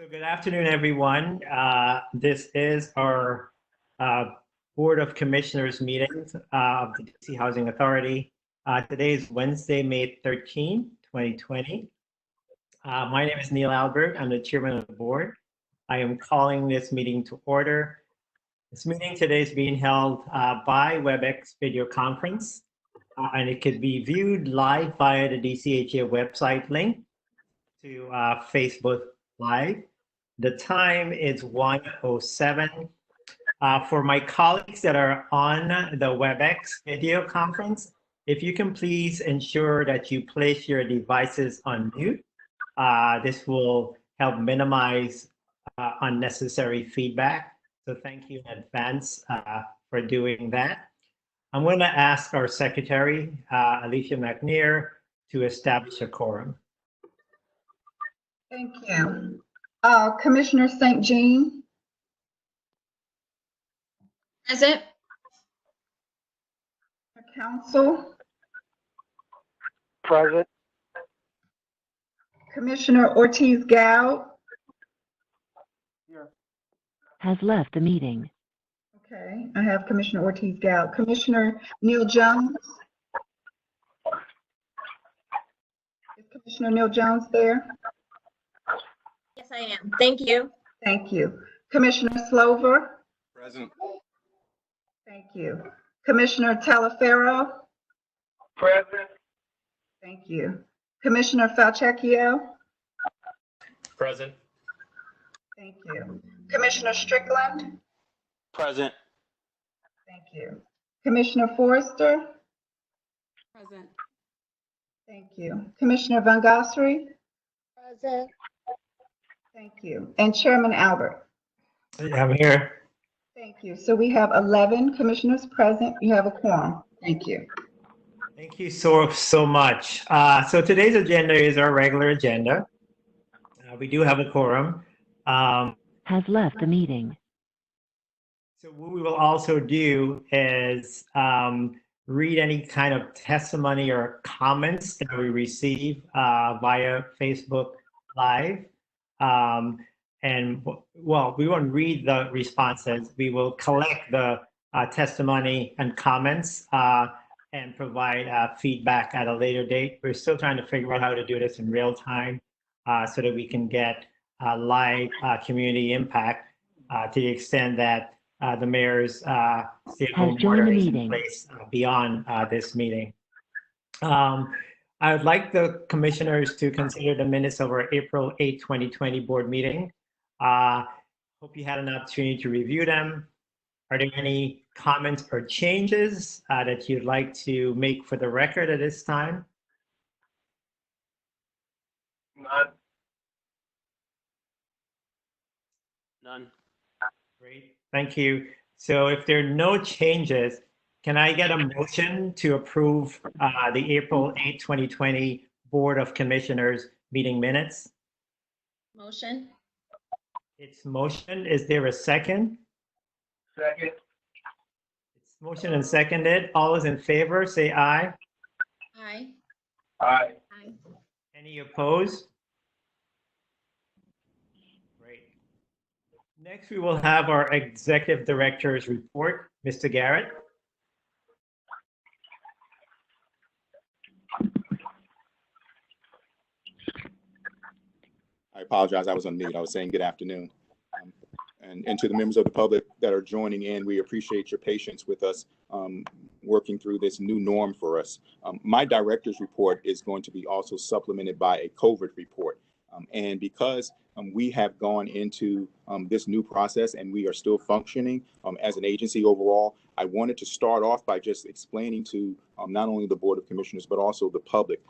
So good afternoon, everyone. This is our Board of Commissioners meetings of the DC Housing Authority. Today is Wednesday, May 13, 2020. My name is Neil Albert. I'm the chairman of the board. I am calling this meeting to order. This meeting today is being held by WebEx video conference, and it could be viewed live via the DCHA website link to Facebook Live. The time is 1:07. For my colleagues that are on the WebEx video conference, if you can please ensure that you place your devices on mute. This will help minimize unnecessary feedback. So thank you in advance for doing that. I'm going to ask our secretary, Alicia McNair, to establish a quorum. Thank you. Commissioner St. Jean. Present. Council. Present. Commissioner Ortiz-Goud. Here. Has left the meeting. Okay, I have Commissioner Ortiz-Goud. Commissioner Neil Jones. Is Commissioner Neil Jones there? Yes, I am. Thank you. Thank you. Commissioner Slover. Present. Thank you. Commissioner Talaferro. Present. Thank you. Commissioner Falchecchio. Present. Thank you. Commissioner Strickland. Present. Thank you. Commissioner Forrester. Present. Thank you. Commissioner Van Gossary. Present. Thank you. And Chairman Albert. I'm here. Thank you. So we have 11 commissioners present. You have a quorum. Thank you. Thank you so much. So today's agenda is our regular agenda. We do have a quorum. Has left the meeting. So what we will also do is read any kind of testimony or comments that we receive via Facebook Live. And well, we won't read the responses. We will collect the testimony and comments and provide feedback at a later date. We're still trying to figure out how to do this in real time so that we can get live community impact to the extent that the mayor's stay-at-home order is in place beyond this meeting. I would like the commissioners to consider the minutes of our April 8, 2020 board meeting. Hope you had an opportunity to review them. Are there any comments or changes that you'd like to make for the record at this time? None. Great, thank you. So if there are no changes, can I get a motion to approve the April 8, 2020 Board of Commissioners meeting minutes? Motion. It's motion. Is there a second? Second. It's motion and seconded. All those in favor, say aye. Aye. Aye. Aye. Any opposed? Great. Next, we will have our Executive Director's report. Mr. Garrett. I apologize, I was on mute. I was saying good afternoon. And to the members of the public that are joining in, we appreciate your patience with us working through this new norm for us. My director's report is going to be also supplemented by a COVID report. And because we have gone into this new process and we are still functioning as an agency overall, I wanted to start off by just explaining to not only the Board of Commissioners, but also the public,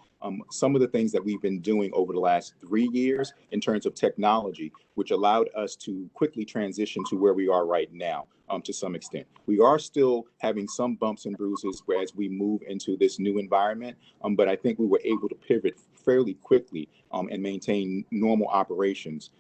some of the things that we've been doing over the last 3 years in terms of technology, which allowed us to quickly transition to where we are right now to some extent. We are still having some bumps and bruises as we move into this new environment, but I think we were able to pivot fairly quickly and maintain normal operations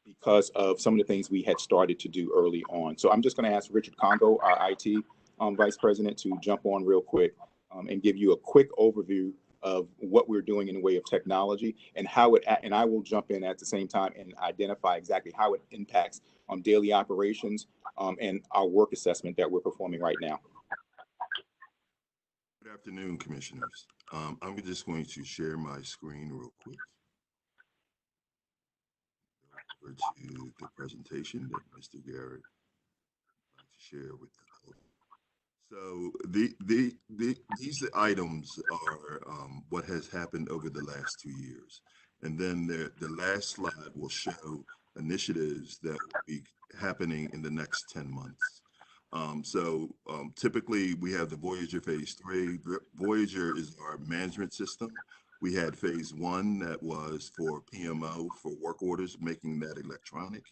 because of some of the things we had started to do early on. So I'm just going to ask Richard Congo, our IT Vice President, to jump on real quick and give you a quick overview of what we're doing in the way of technology and how it, and I will jump in at the same time and identify exactly how it impacts on daily operations and our work assessment that we're performing right now. Good afternoon, Commissioners. I'm just going to share my screen real quick. Over to the presentation that Mr. Garrett would like to share with the. So these items are what has happened over the last 2 years. And then the last slide will show initiatives that will be happening in the next 10 months. Typically we have the Voyager Phase 3. Voyager is our management system. We had Phase 1 that was for PMO, for work orders, making that electronic.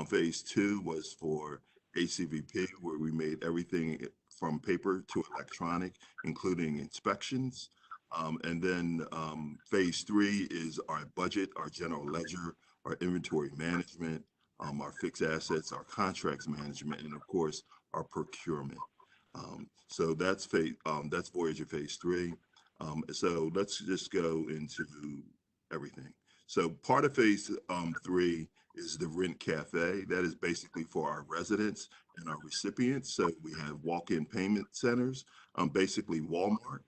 Phase 2 was for HCVP, where we made everything from paper to electronic, including inspections. And then Phase 3 is our budget, our general ledger, our inventory management, our fixed assets, our contracts management, and of course, our procurement. So that's Voyager Phase 3. So let's just go into everything. So part of Phase 3 is the Rent Cafe. That is basically for our residents and our recipients. So we have walk-in payment centers, basically Walmart.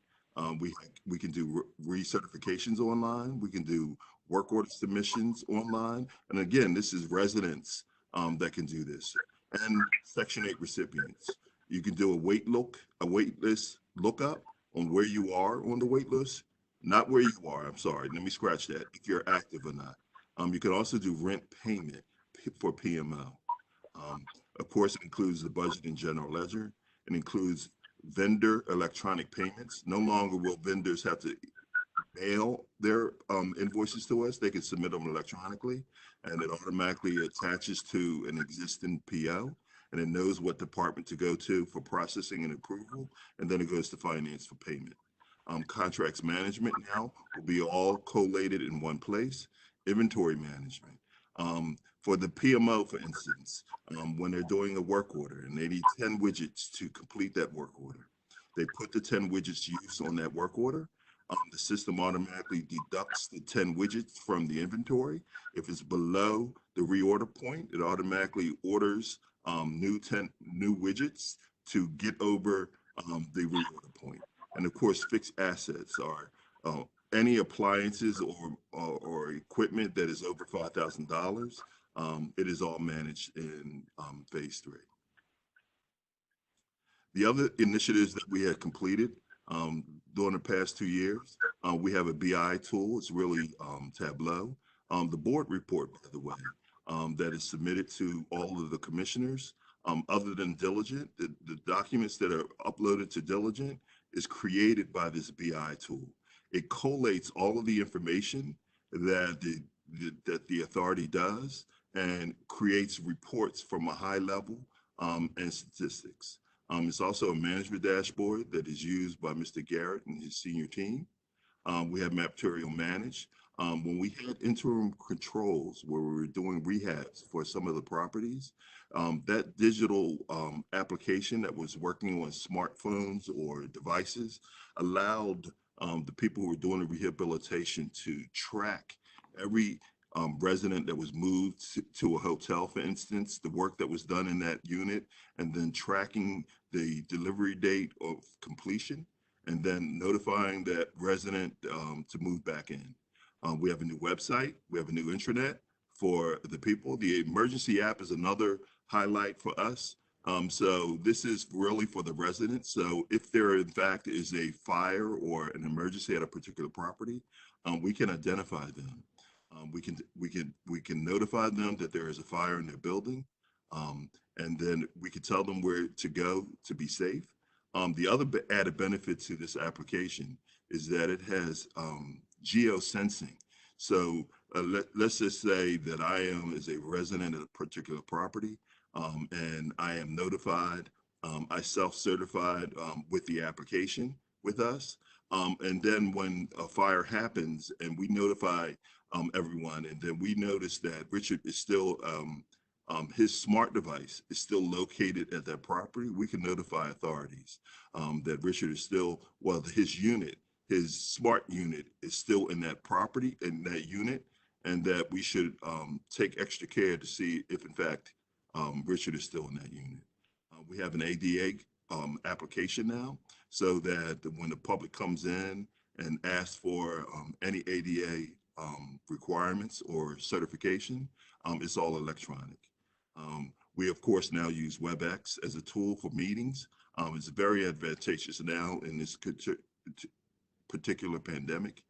We can do recertifications online. We can do work order submissions online. And again, this is residents that can do this. And Section 8 recipients. You can do a wait list lookup on where you are on the wait list. Not where you are, I'm sorry, let me scratch that, if you're active or not. You can also do rent payment for PMO. Of course, it includes the budget and general ledger. It includes vendor electronic payments. No longer will vendors have to mail their invoices to us. They can submit them electronically, and it automatically attaches to an existing PO, and it knows what department to go to for processing and approval, and then it goes to finance for payment. Contracts management now will be all collated in one place. Inventory management. For the PMO, for instance, when they're doing a work order and they need 10 widgets to complete that work order, they put the 10 widgets used on that work order. The system automatically deducts the 10 widgets from the inventory. If it's below the reorder point, it automatically orders new widgets to get over the reorder point. And of course, fixed assets are any appliances or equipment that is over $5,000. It is all managed in Phase 3. The other initiatives that we had completed during the past 2 years, we have a BI tool. It's really Tableau. The board report, by the way, that is submitted to all of the commissioners, other than Diligent, the documents that are uploaded to Diligent is created by this BI tool. It collates all of the information that the authority does and creates reports from a high level and statistics. It's also a management dashboard that is used by Mr. Garrett and his senior team. We have Material Manage. When we had interim controls where we were doing rehabs for some of the properties, that digital application that was working on smartphones or devices allowed the people who were doing the rehabilitation to track every resident that was moved to a hotel, for instance, the work that was done in that unit, and then tracking the delivery date of completion, and then notifying that resident to move back in. We have a new website. We have a new intranet for the people. The emergency app is another highlight for us. So this is really for the residents. So if there in fact is a fire or an emergency at a particular property, we can identify them. We can notify them that there is a fire in their building, and then we can tell them where to go to be safe. The other added benefit to this application is that it has geosensing. So let's just say that I am as a resident of a particular property, and I am notified, I self-certified with the application with us. And then when a fire happens and we notify everyone, and then we notice that Richard is still his smart device is still located at that property, we can notify authorities that Richard is still, well, his smart unit is still in that property, in that unit, and that we should take extra care to see if, in fact, Richard is still in that unit. We have an ADA application now, so that when the public comes in and asks for any ADA requirements or certification, it's all electronic. We, of course, now use WebEx as a tool for meetings. It's very advantageous now in this particular pandemic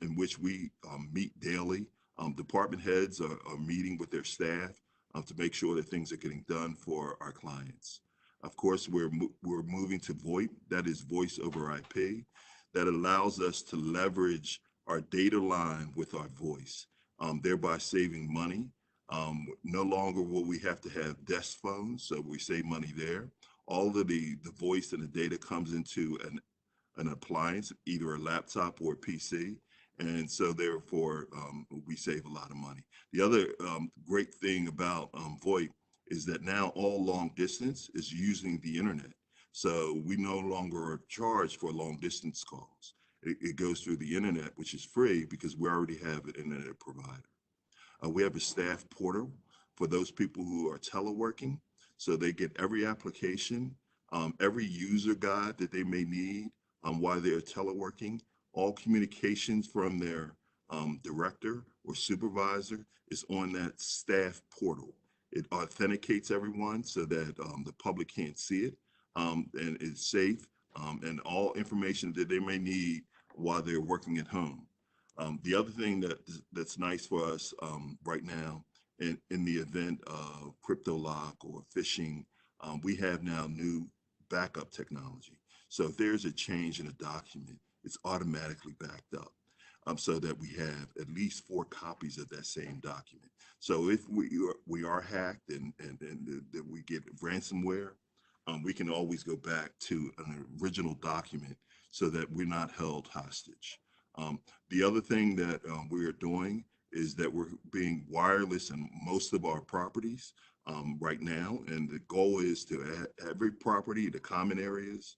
in which we meet daily. Department heads are meeting with their staff to make sure that things are getting done for our clients. Of course, we're moving to VoIP, that is voice over IP, that allows us to leverage our data line with our voice, thereby saving money. No longer will we have to have desk phones, so we save money there. All of the voice and the data comes into an appliance, either a laptop or a PC, and so therefore we save a lot of money. The other great thing about VoIP is that now all long distance is using the internet. So we no longer are charged for long distance calls. It goes through the internet, which is free because we already have an internet provider. We have a staff portal for those people who are teleworking. So they get every application, every user guide that they may need while they're teleworking. All communications from their director or supervisor is on that staff portal. It authenticates everyone so that the public can't see it, and it's safe, and all information that they may need while they're working at home. The other thing that's nice for us right now, in the event of crypto lock or phishing, we have now new backup technology. So if there's a change in a document, it's automatically backed up, so that we have at least 4 copies of that same document. So if we are hacked and that we get ransomware, we can always go back to an original document so that we're not held hostage. The other thing that we are doing is that we're being wireless in most of our properties right now, and the goal is to add every property, the common areas,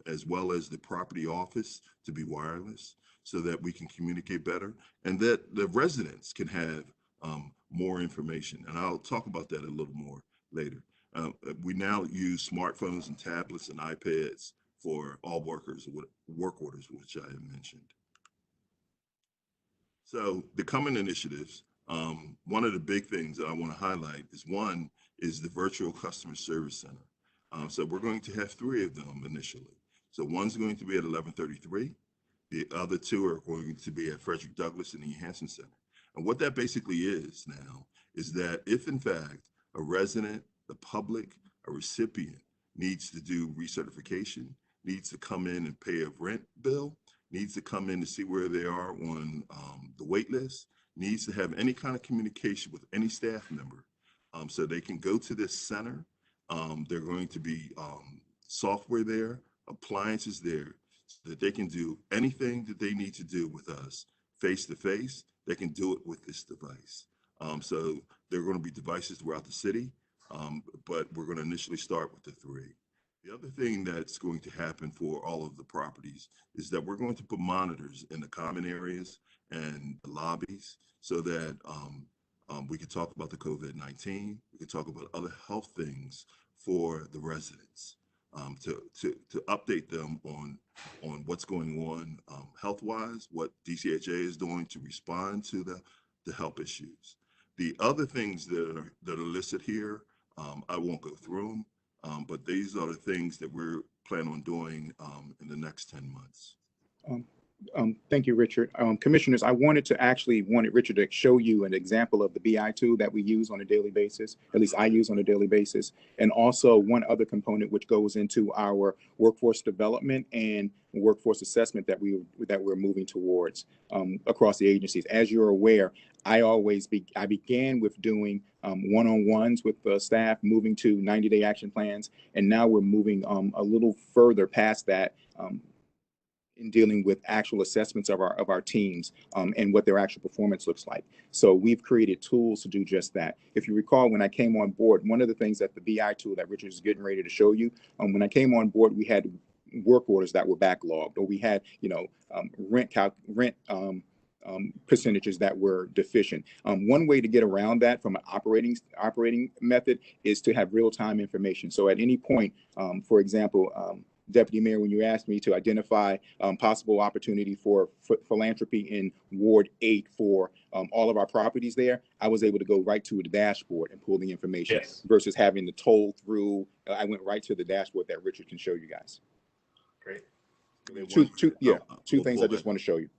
as well as the property office, to be wireless so that we can communicate better and that the residents can have more information. And I'll talk about that a little more later. We now use smartphones and tablets and iPads for all workers, work orders, which I have mentioned. So the coming initiatives, one of the big things that I want to highlight is the virtual customer service center. So we're going to have 3 of them initially. So one's going to be at 1133. The other 2 are going to be at Frederick Douglass and the Hansen Center. And what that basically is now is that if in fact a resident, the public, a recipient needs to do recertification, needs to come in and pay a rent bill, needs to come in to see where they are on the wait list, needs to have any kind of communication with any staff member, so they can go to this center. They're going to be software there, appliances there, so that they can do anything that they need to do with us face to face. They can do it with this device. So there are going to be devices throughout the city, but we're going to initially start with the 3. The other thing that's going to happen for all of the properties is that we're going to put monitors in the common areas and the lobbies so that we can talk about the COVID-19. We can talk about other health things for the residents, to update them on what's going on health-wise, what DCHA is doing to respond to the health issues. The other things that are listed here, I won't go through them, but these are the things that we're planning on doing in the next 10 months. Thank you, Richard. Commissioners, I wanted Richard to show you an example of the BI tool that we use on a daily basis, at least I use on a daily basis, and also one other component which goes into our workforce development and workforce assessment that we're moving towards across the agencies. As you're aware, I began with doing one-on-ones with the staff, moving to 90-day action plans, and now we're moving a little further past that in dealing with actual assessments of our teams and what their actual performance looks like. So we've created tools to do just that. If you recall, when I came on board, one of the things that the BI tool that Richard is getting ready to show you, when I came on board, we had work orders that were backlogged, or we had, rent percentages that were deficient. One way to get around that from an operating method is to have real-time information. So at any point, for example, Deputy Mayor, when you asked me to identify possible opportunity for philanthropy in Ward 8 for all of our properties there, I was able to go right to the dashboard and pull the information. Yes. Versus having to toll through. I went right to the dashboard that Richard can show you guys. Great. Two We'll things pull I just that. want to show you.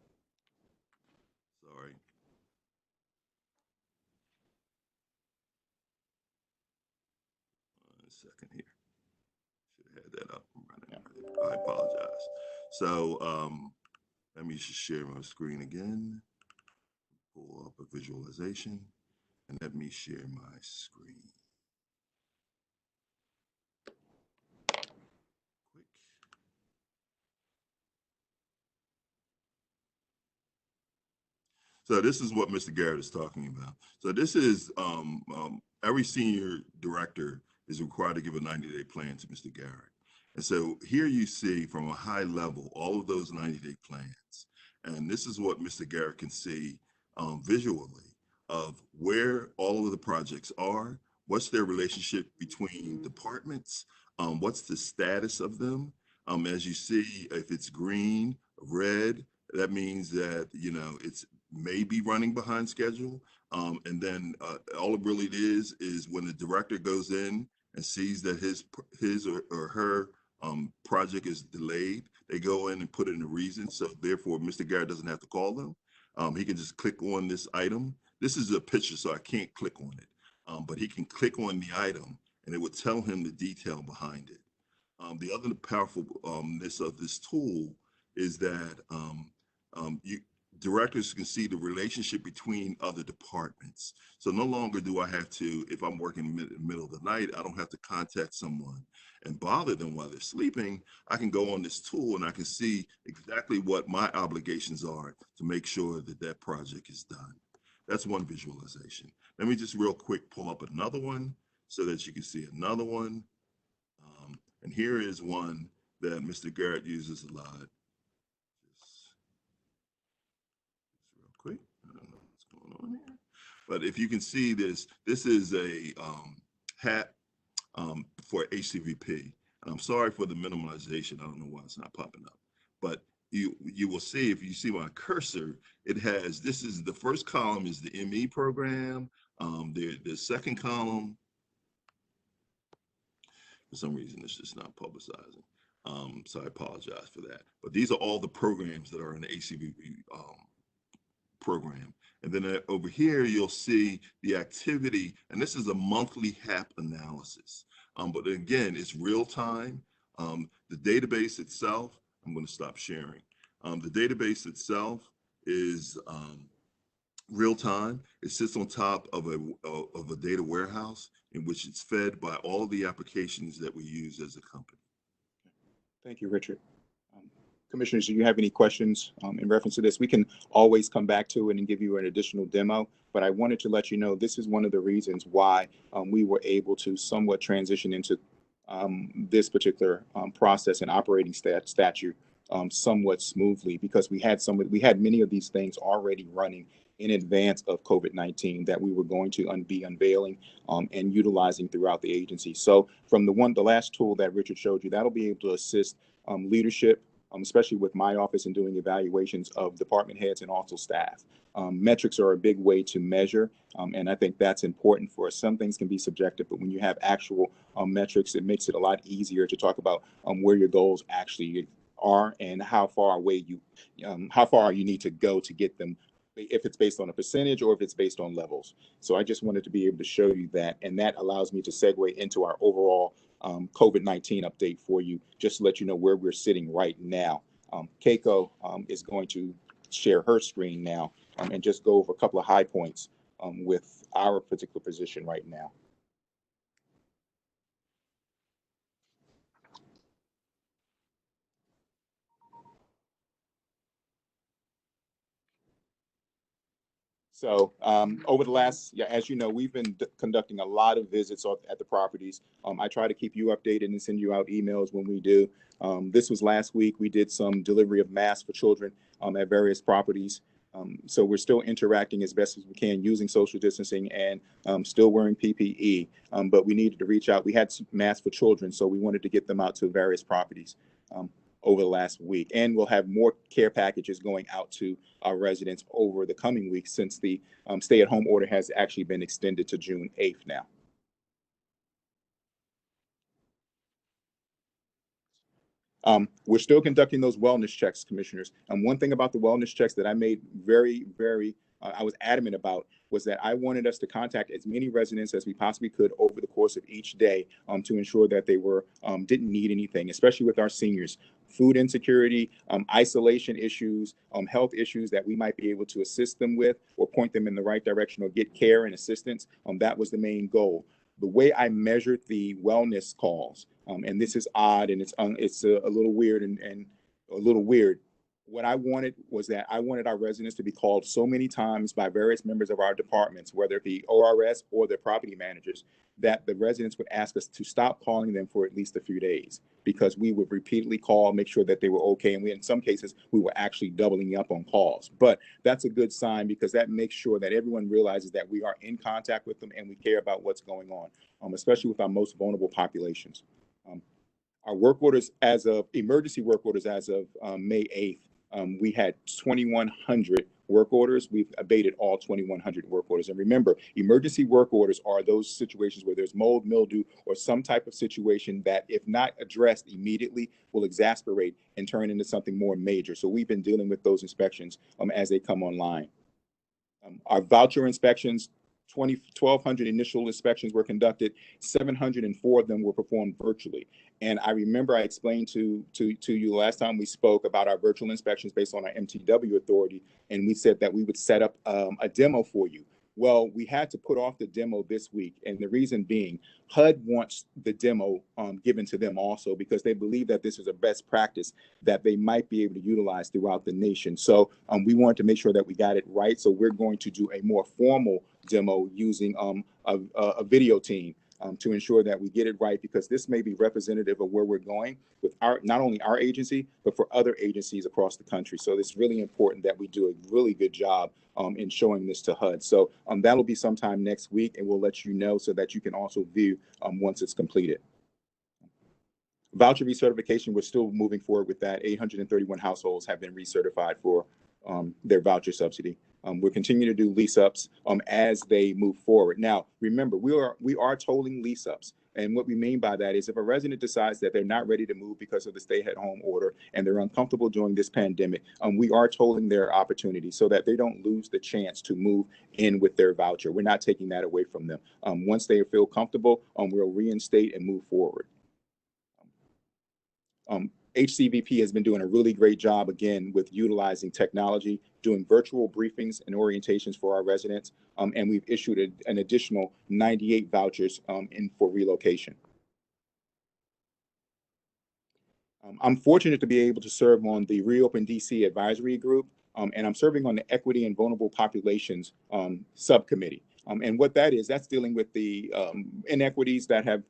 Sorry. A second here. Should have had that up. I apologize. So let me just share my screen again. Pull up a visualization and let me share my screen. Quick. So this is what Mr. Garrett is talking about. So this is every senior director is required to give a 90-day plan to Mr. Garrett. And so here you see from a high level all of those 90-day plans. And this is what Mr. Garrett can see visually of where all of the projects are, what's their relationship between departments, what's the status of them. As you see, if it's green, red, that means that, it's maybe running behind schedule. And then all it really is when the director goes in and sees that his or her project is delayed, they go in and put in a reason. So therefore, Mr. Garrett doesn't have to call them. He can just click on this item. This is a picture, so I can't click on it. But he can click on the item and it will tell him the detail behind it. The other powerfulness of this tool is that directors can see the relationship between other departments. So no longer do I have to, if I'm working in the middle of the night, I don't have to contact someone and bother them while they're sleeping. I can go on this tool and I can see exactly what my obligations are to make sure that that project is done. That's one visualization. Let me just real quick pull up another one so that you can see another one. And here is one that Mr. Garrett uses a lot. Just real quick. I don't know what's going on here. But if you can see this is a hat for HCVP. And I'm sorry for the minimalization. I don't know why it's not popping up. But you will see, if you see my cursor, it has, this is the first column is the ME program. The second column, for some reason, it's just not publicizing. So I apologize for that. But these are all the programs that are in the HCVP program. And then over here, you'll see the activity, and this is a monthly HAP analysis. But again, it's real time. The database itself, I'm going to stop sharing. The database itself is real time. It sits on top of a data warehouse in which it's fed by all of the applications that we use as a company. Thank you, Richard. Commissioners, do you have any questions in reference to this? We can always come back to it and give you an additional demo, but I wanted to let you know this is one of the reasons why we were able to somewhat transition into this particular process and operating statute somewhat smoothly, because we had many of these things already running in advance of COVID-19 that we were going to be unveiling and utilizing throughout the agency. So from the last tool that Richard showed you, that'll be able to assist leadership, especially with my office in doing evaluations of department heads and also staff. Metrics are a big way to measure, and I think that's important for us. Some things can be subjective, but when you have actual metrics, it makes it a lot easier to talk about where your goals actually are and how far you need to go to get them, if it's based on a percentage or if it's based on levels. So I just wanted to be able to show you that, and that allows me to segue into our overall COVID-19 update for you, just to let you know where we're sitting right now. Keiko is going to share her screen now and just go over a couple of high points with our particular position right now. So over the last, as you know, we've been conducting a lot of visits at the properties. I try to keep you updated and send you out emails when we do. This was last week. We did some delivery of masks for children at various properties. So we're still interacting as best as we can using social distancing and still wearing PPE. But we needed to reach out. We had some masks for children, so we wanted to get them out to various properties over the last week. And we'll have more care packages going out to our residents over the coming weeks since the stay-at-home order has actually been extended to June 8th now. We're still conducting those wellness checks, commissioners. One thing about the wellness checks that I made I was adamant about was that I wanted us to contact as many residents as we possibly could over the course of each day to ensure that they didn't need anything, especially with our seniors. Food insecurity, isolation issues, health issues that we might be able to assist them with or point them in the right direction or get care and assistance. That was the main goal. The way I measured the wellness calls, and this is odd and it's a little weird and a little weird. What I wanted was that I wanted our residents to be called so many times by various members of our departments, whether it be ORS or their property managers, that the residents would ask us to stop calling them for at least a few days, because we would repeatedly call, make sure that they were okay. And in some cases, we were actually doubling up on calls. But that's a good sign, because that makes sure that everyone realizes that we are in contact with them and we care about what's going on, especially with our most vulnerable populations. Our work orders emergency work orders as of May 8th, we had 2,100 work orders. We've abated all 2,100 work orders. And remember, emergency work orders are those situations where there's mold, mildew, or some type of situation that, if not addressed immediately, will exacerbate and turn into something more major. So we've been dealing with those inspections as they come online. Our voucher inspections, 1,200 initial inspections were conducted. 704 of them were performed virtually. And I remember I explained to you last time we spoke about our virtual inspections based on our MTW authority, and we said that we would set up a demo for you. Well, we had to put off the demo this week, and the reason being, HUD wants the demo given to them also, because they believe that this is a best practice that they might be able to utilize throughout the nation. So we wanted to make sure that we got it right. So we're going to do a more formal demo using a video team to ensure that we get it right, because this may be representative of where we're going with not only our agency, but for other agencies across the country. So it's really important that we do a really good job in showing this to HUD. So that'll be sometime next week, and we'll let you know so that you can also view once it's completed. Voucher recertification, we're still moving forward with that. 831 households have been recertified for their voucher subsidy. We're continuing to do lease ups as they move forward. Now, remember, we are tolling lease ups. And what we mean by that is, if a resident decides that they're not ready to move because of the stay-at-home order and they're uncomfortable during this pandemic, we are tolling their opportunity so that they don't lose the chance to move in with their voucher. We're not taking that away from them. Once they feel comfortable, we'll reinstate and move forward. HCVP has been doing a really great job, again, with utilizing technology, doing virtual briefings and orientations for our residents, and we've issued an additional 98 vouchers for relocation. I'm fortunate to be able to serve on the Reopen DC Advisory Group, and I'm serving on the Equity and Vulnerable Populations Subcommittee. And what that is, that's dealing with the inequities that have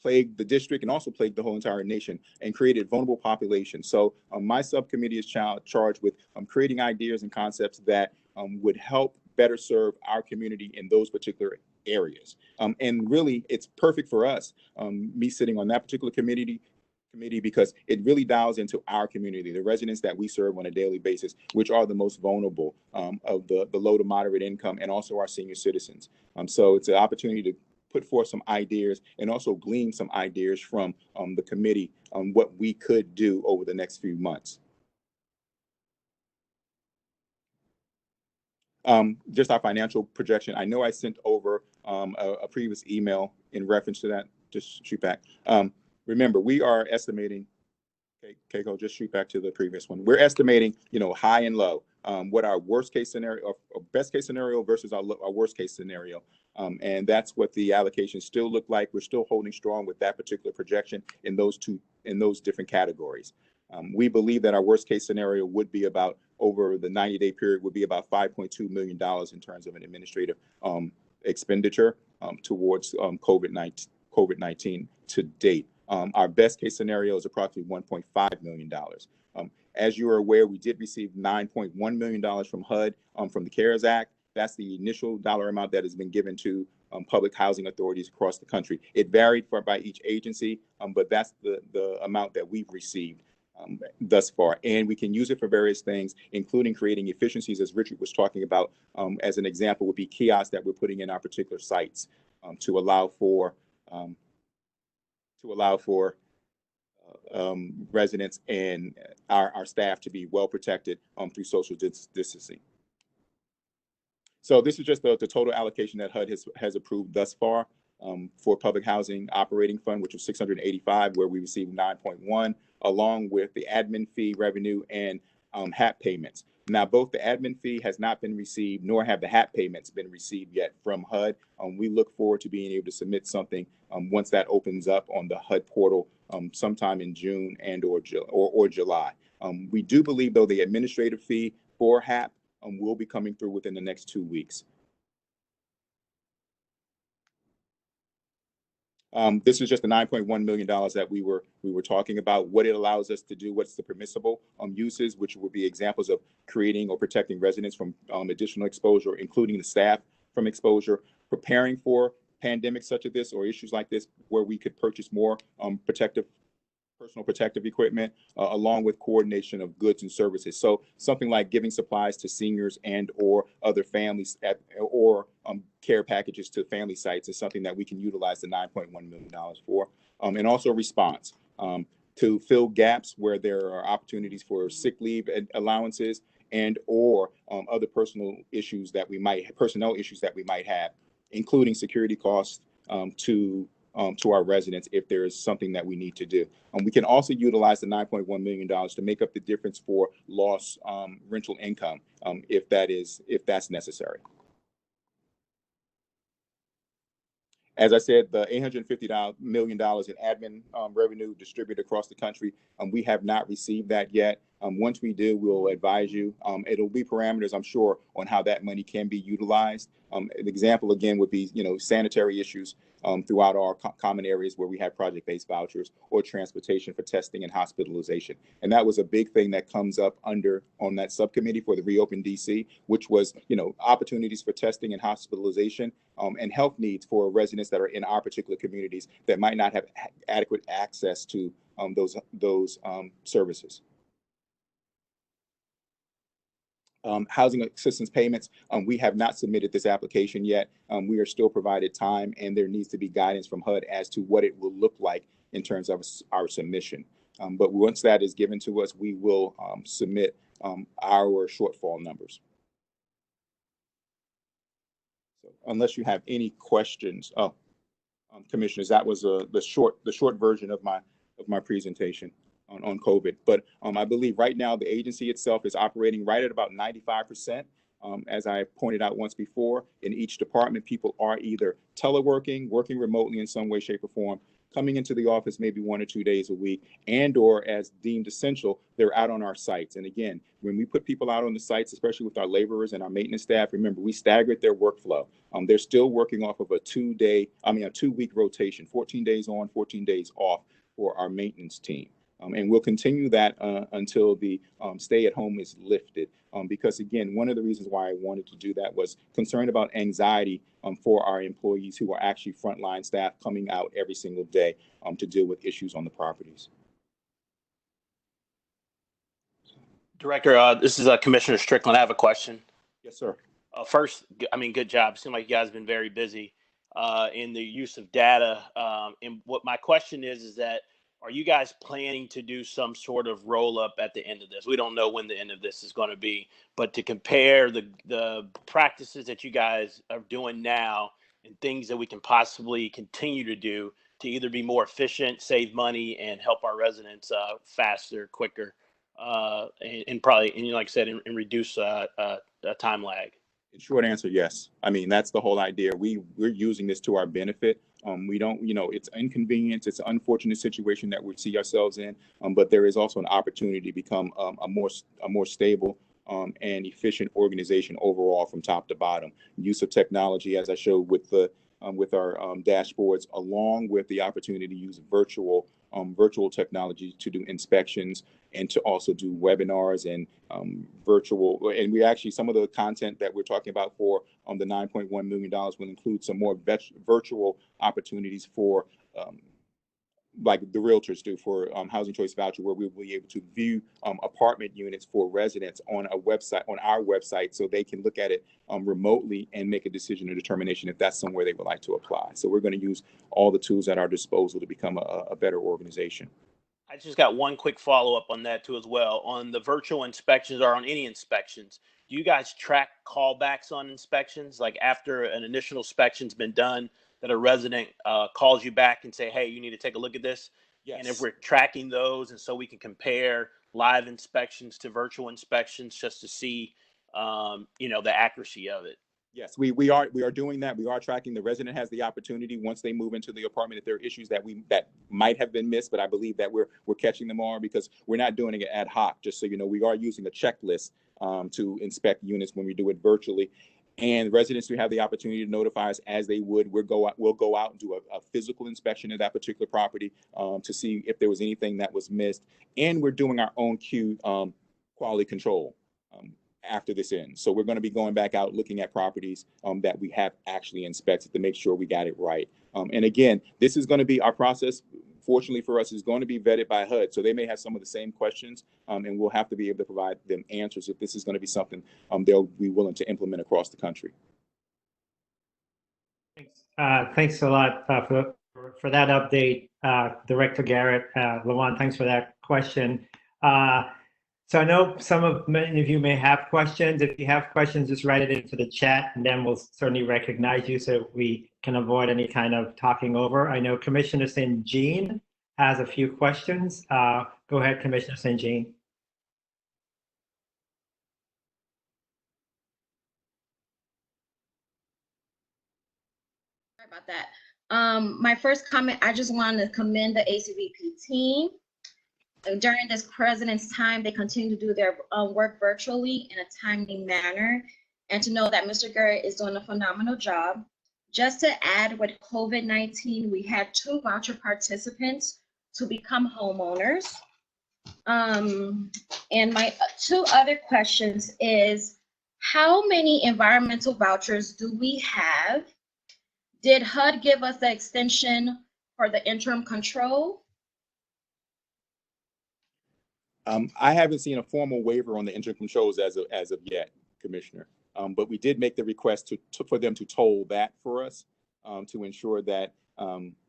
plagued the district and also plagued the whole entire nation and created vulnerable populations. So my subcommittee is charged with creating ideas and concepts that would help better serve our community in those particular areas. And really, it's perfect for us, me sitting on that particular committee, because it really dials into our community, the residents that we serve on a daily basis, which are the most vulnerable of the low to moderate income, and also our senior citizens. So it's an opportunity to put forth some ideas and also glean some ideas from the committee on what we could do over the next few months. Just our financial projection. I know I sent over a previous email in reference to that. Just shoot back. Remember, we are estimating, Keiko, just shoot back to the previous one. We're estimating, high and low, what our worst case scenario or best case scenario versus our worst case scenario. And that's what the allocations still look like. We're still holding strong with that particular projection in those different categories. We believe that our worst case scenario would be about, over the 90-day period, would be about $5.2 million in terms of an administrative expenditure towards COVID-19 to date. Our best case scenario is approximately $1.5 million. As you are aware, we did receive $9.1 million from HUD from the CARES Act. That's the initial dollar amount that has been given to public housing authorities across the country. It varied by each agency, but that's the amount that we've received thus far. And we can use it for various things, including creating efficiencies, as Richard was talking about. As an example would be kiosks that we're putting in our particular sites to allow for residents and our staff to be well protected through social distancing. So this is just the total allocation that HUD has approved thus far for Public Housing Operating Fund, which was $685, where we received 9.1, along with the admin fee revenue and HAP payments. Now, both the admin fee has not been received, nor have the HAP payments been received yet from HUD. We look forward to being able to submit something once that opens up on the HUD portal sometime in June and or July. We do believe, though, the administrative fee for HAP will be coming through within the next 2 weeks. This is just the $9.1 million that we were talking about. What it allows us to do, what's the permissible uses, which would be examples of creating or protecting residents from additional exposure, including the staff from exposure, preparing for pandemics such as this or issues like this, where we could purchase more personal protective equipment, along with coordination of goods and services. So something like giving supplies to seniors and or other families or care packages to family sites is something that we can utilize the $9.1 million for. And also response to fill gaps where there are opportunities for sick leave allowances and or other personnel issues that we might have, including security costs to our residents if there is something that we need to do. We can also utilize the $9.1 million to make up the difference for lost rental income if that's necessary. As I said, the $850 million in admin revenue distributed across the country, we have not received that yet. Once we do, we'll advise you. It'll be parameters, I'm sure, on how that money can be utilized. An example, again, would be, sanitary issues throughout our common areas where we have project-based vouchers, or transportation for testing and hospitalization. And that was a big thing that comes up on that subcommittee for the Reopen DC, which was, opportunities for testing and hospitalization and health needs for residents that are in our particular communities that might not have adequate access to those services. Housing assistance payments, we have not submitted this application yet. We are still provided time, and there needs to be guidance from HUD as to what it will look like in terms of our submission. But once that is given to us, we will submit our shortfall numbers. So unless you have any questions, commissioners, that was the short version of my presentation on COVID. But I believe right now the agency itself is operating right at about 95%. As I pointed out once before, in each department, people are either teleworking, working remotely in some way, shape, or form, coming into the office maybe 1 or 2 days a week, and or as deemed essential, they're out on our sites. And again, when we put people out on the sites, especially with our laborers and our maintenance staff, remember, we staggered their workflow. They're still working off of a 2-week rotation, 14 days on, 14 days off for our maintenance team. And we'll continue that until the stay at home is lifted. Because again, one of the reasons why I wanted to do that was concerned about anxiety for our employees who are actually frontline staff coming out every single day to deal with issues on the properties. Director, this is Commissioner Strickland. I have a question. Yes, sir. First, good job. Seems like you guys have been very busy in the use of data. And what my question is that, are you guys planning to do some sort of roll up at the end of this? We don't know when the end of this is going to be, but to compare the practices that you guys are doing now and things that we can possibly continue to do to either be more efficient, save money, and help our residents faster, quicker, and probably, and like I said, and reduce time lag. Short answer, yes. I mean, that's the whole idea. We're using this to our benefit. We don't, it's inconvenience. It's an unfortunate situation that we see ourselves in. But there is also an opportunity to become a more stable and efficient organization overall from top to bottom. Use of technology, as I showed with our dashboards, along with the opportunity to use virtual technology to do inspections and to also do webinars and virtual. And we actually, some of the content that we're talking about for the $9.1 million will include some more virtual opportunities for like the realtors do for Housing Choice Voucher, where we'll be able to view apartment units for residents on our website, so they can look at it remotely and make a decision or determination if that's somewhere they would like to apply. So we're going to use all the tools at our disposal to become a better organization. I just got one quick follow-up on that too as well. On the virtual inspections or on any inspections, do you guys track callbacks on inspections? Like after an initial inspection's been done, that a resident calls you back and say, hey, you need to take a look at this? Yes. And if we're tracking those, and so we can compare live inspections to virtual inspections just to see, the accuracy of it. Yes, we are doing that. We are tracking. The resident has the opportunity once they move into the apartment, if there are issues that might have been missed, but I believe that we're catching them all, because we're not doing it ad hoc. Just so you know, we are using a checklist to inspect units when we do it virtually. And residents who have the opportunity to notify us as they would, we'll go out and do a physical inspection of that particular property to see if there was anything that was missed. And we're doing our own quality control after this ends. So we're going to be going back out looking at properties that we have actually inspected to make sure we got it right. And again, this is going to be our process. Fortunately for us, is going to be vetted by HUD. So they may have some of the same questions, and we'll have to be able to provide them answers if this is going to be something they'll be willing to implement across the country. Thanks a lot for that update, Director Garrett. Lawan, thanks for that question. So I know many of you may have questions. If you have questions, just write it into the chat, and then we'll certainly recognize you so we can avoid any kind of talking over. I know Commissioner St. Jean has a few questions. Go ahead, Commissioner St. Jean. Sorry about that. My first comment, I just wanted to commend the HCVP team. During this president's time, they continue to do their work virtually in a timely manner, and to know that Mr. Garrett is doing a phenomenal job. Just to add, with COVID-19, we had 2 voucher participants to become homeowners. And my 2 other questions is, how many environmental vouchers do we have? Did HUD give us the extension for the interim control? I haven't seen a formal waiver on the interim controls as of yet, Commissioner. But we did make the request for them to toll that for us to ensure that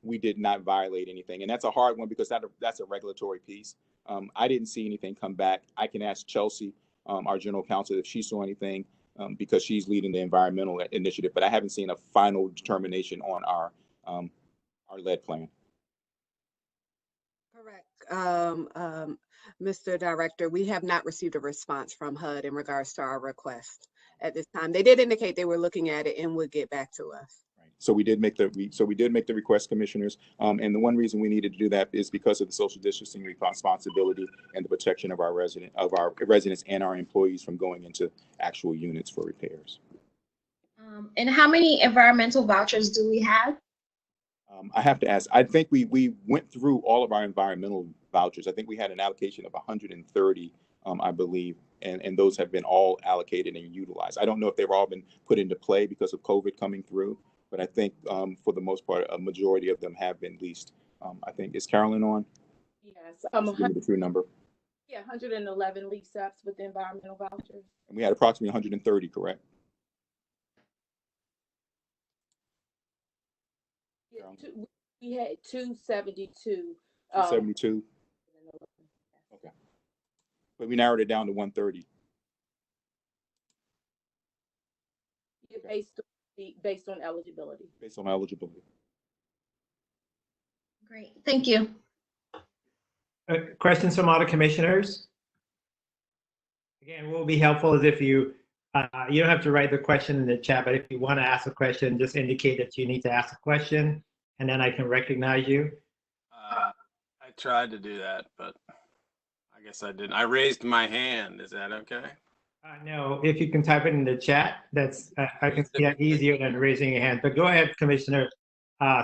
we did not violate anything. And that's a hard one because that's a regulatory piece. I didn't see anything come back. I can ask Chelsea, our general counsel, if she saw anything because she's leading the environmental initiative. But I haven't seen a final determination on our lead plan. Correct. Mr. Director, we have not received a response from HUD in regards to our request at this time. They did indicate they were looking at it and would get back to us. Right. So we did make the request, Commissioners. And the one reason we needed to do that is because of the social distancing responsibility and the protection of our residents and our employees from going into actual units for repairs. And how many environmental vouchers do we have? I have to ask. I think we went through all of our environmental vouchers. I think we had an allocation of 130, I believe, and those have been all allocated and utilized. I don't know if they've all been put into play because of COVID coming through, but I think for the most part, a majority of them have been leased. I think, is Carolyn on? Yes. Give me the true number. Yeah, 111 lease ups with the environmental vouchers. And we had approximately 130, correct? Yeah, we had 272. 272. Okay. But we narrowed it down to 130. Yeah, based on eligibility. Based on eligibility. Great, thank you. Questions from other commissioners? Again, what will be helpful is if you You don't have to write the question in the chat, but if you want to ask a question, just indicate that you need to ask a question, and then I can recognize you. I tried to do that, but I guess I didn't. I raised my hand. Is that okay? No, if you can type it in the chat, that's I can see that easier than raising your hand. But go ahead, Commissioner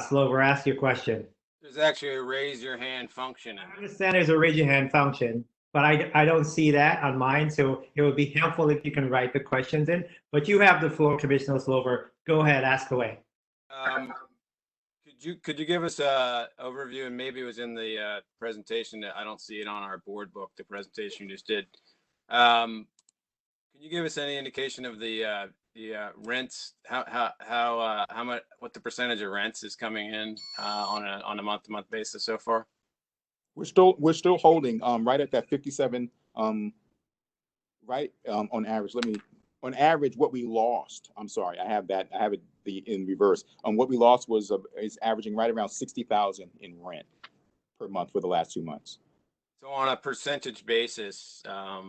Slover, ask your question. There's actually a raise your hand function in I it. understand there's a raise your hand function, but I don't see that on mine, so it would be helpful if you can write the questions in. But you have the floor, Commissioner Slover. Go ahead, ask away. Could you give us a overview, and maybe it was in the presentation that I don't see it on our board book, the presentation you just did. Can you give us any indication of the rents, how much, what the percentage of rents is coming in on a month-to-month basis so far? We're still holding right at that 57 right on average. On average what we lost, I'm sorry, I have it in reverse. What we lost was is averaging right around 60,000 in rent per month for the last 2 months. So on a percentage basis, our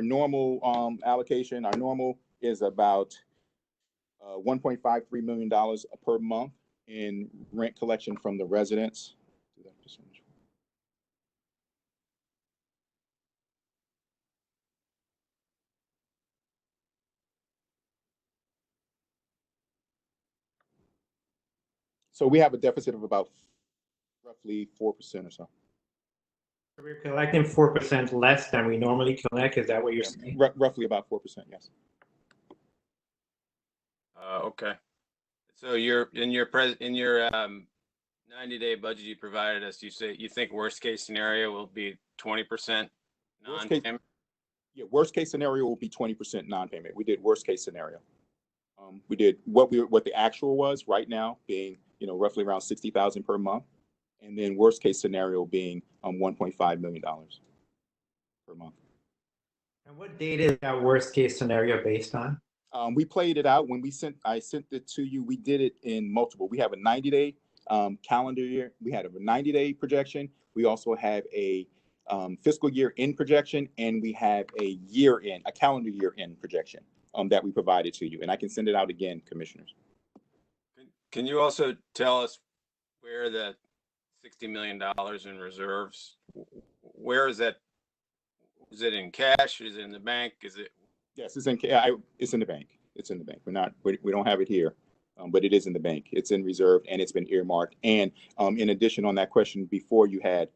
normal allocation, our normal is about $1.53 million per month in rent collection from the residents. So we have a deficit of about roughly 4% or so. We're collecting 4% less than we normally collect. Is that what you're saying? Roughly about 4%, yes. Okay. So you're in your 90-day budget you provided us, you say you think worst case scenario will be 20% non-payment? Yeah, worst case scenario will be 20% non-payment. We did worst case scenario. We did what the actual was right now being, roughly around 60,000 per month, and then worst case scenario being $1.5 million per month. And what date is that worst case scenario based on? We played it out when I sent it to you. We did it in multiple. We have a 90-day calendar year. We had a 90-day projection. We also have a fiscal year end projection, and we have a calendar year end projection that we provided to you. And I can send it out again, commissioners. Can you also tell us where the $60 million in reserves, where is that? Is it in cash? Is it in the bank? Is it? Yes, it's in the bank. It's in the bank. We don't have it here, but it is in the bank. It's in reserve and it's been earmarked. And in addition, on that question before you had,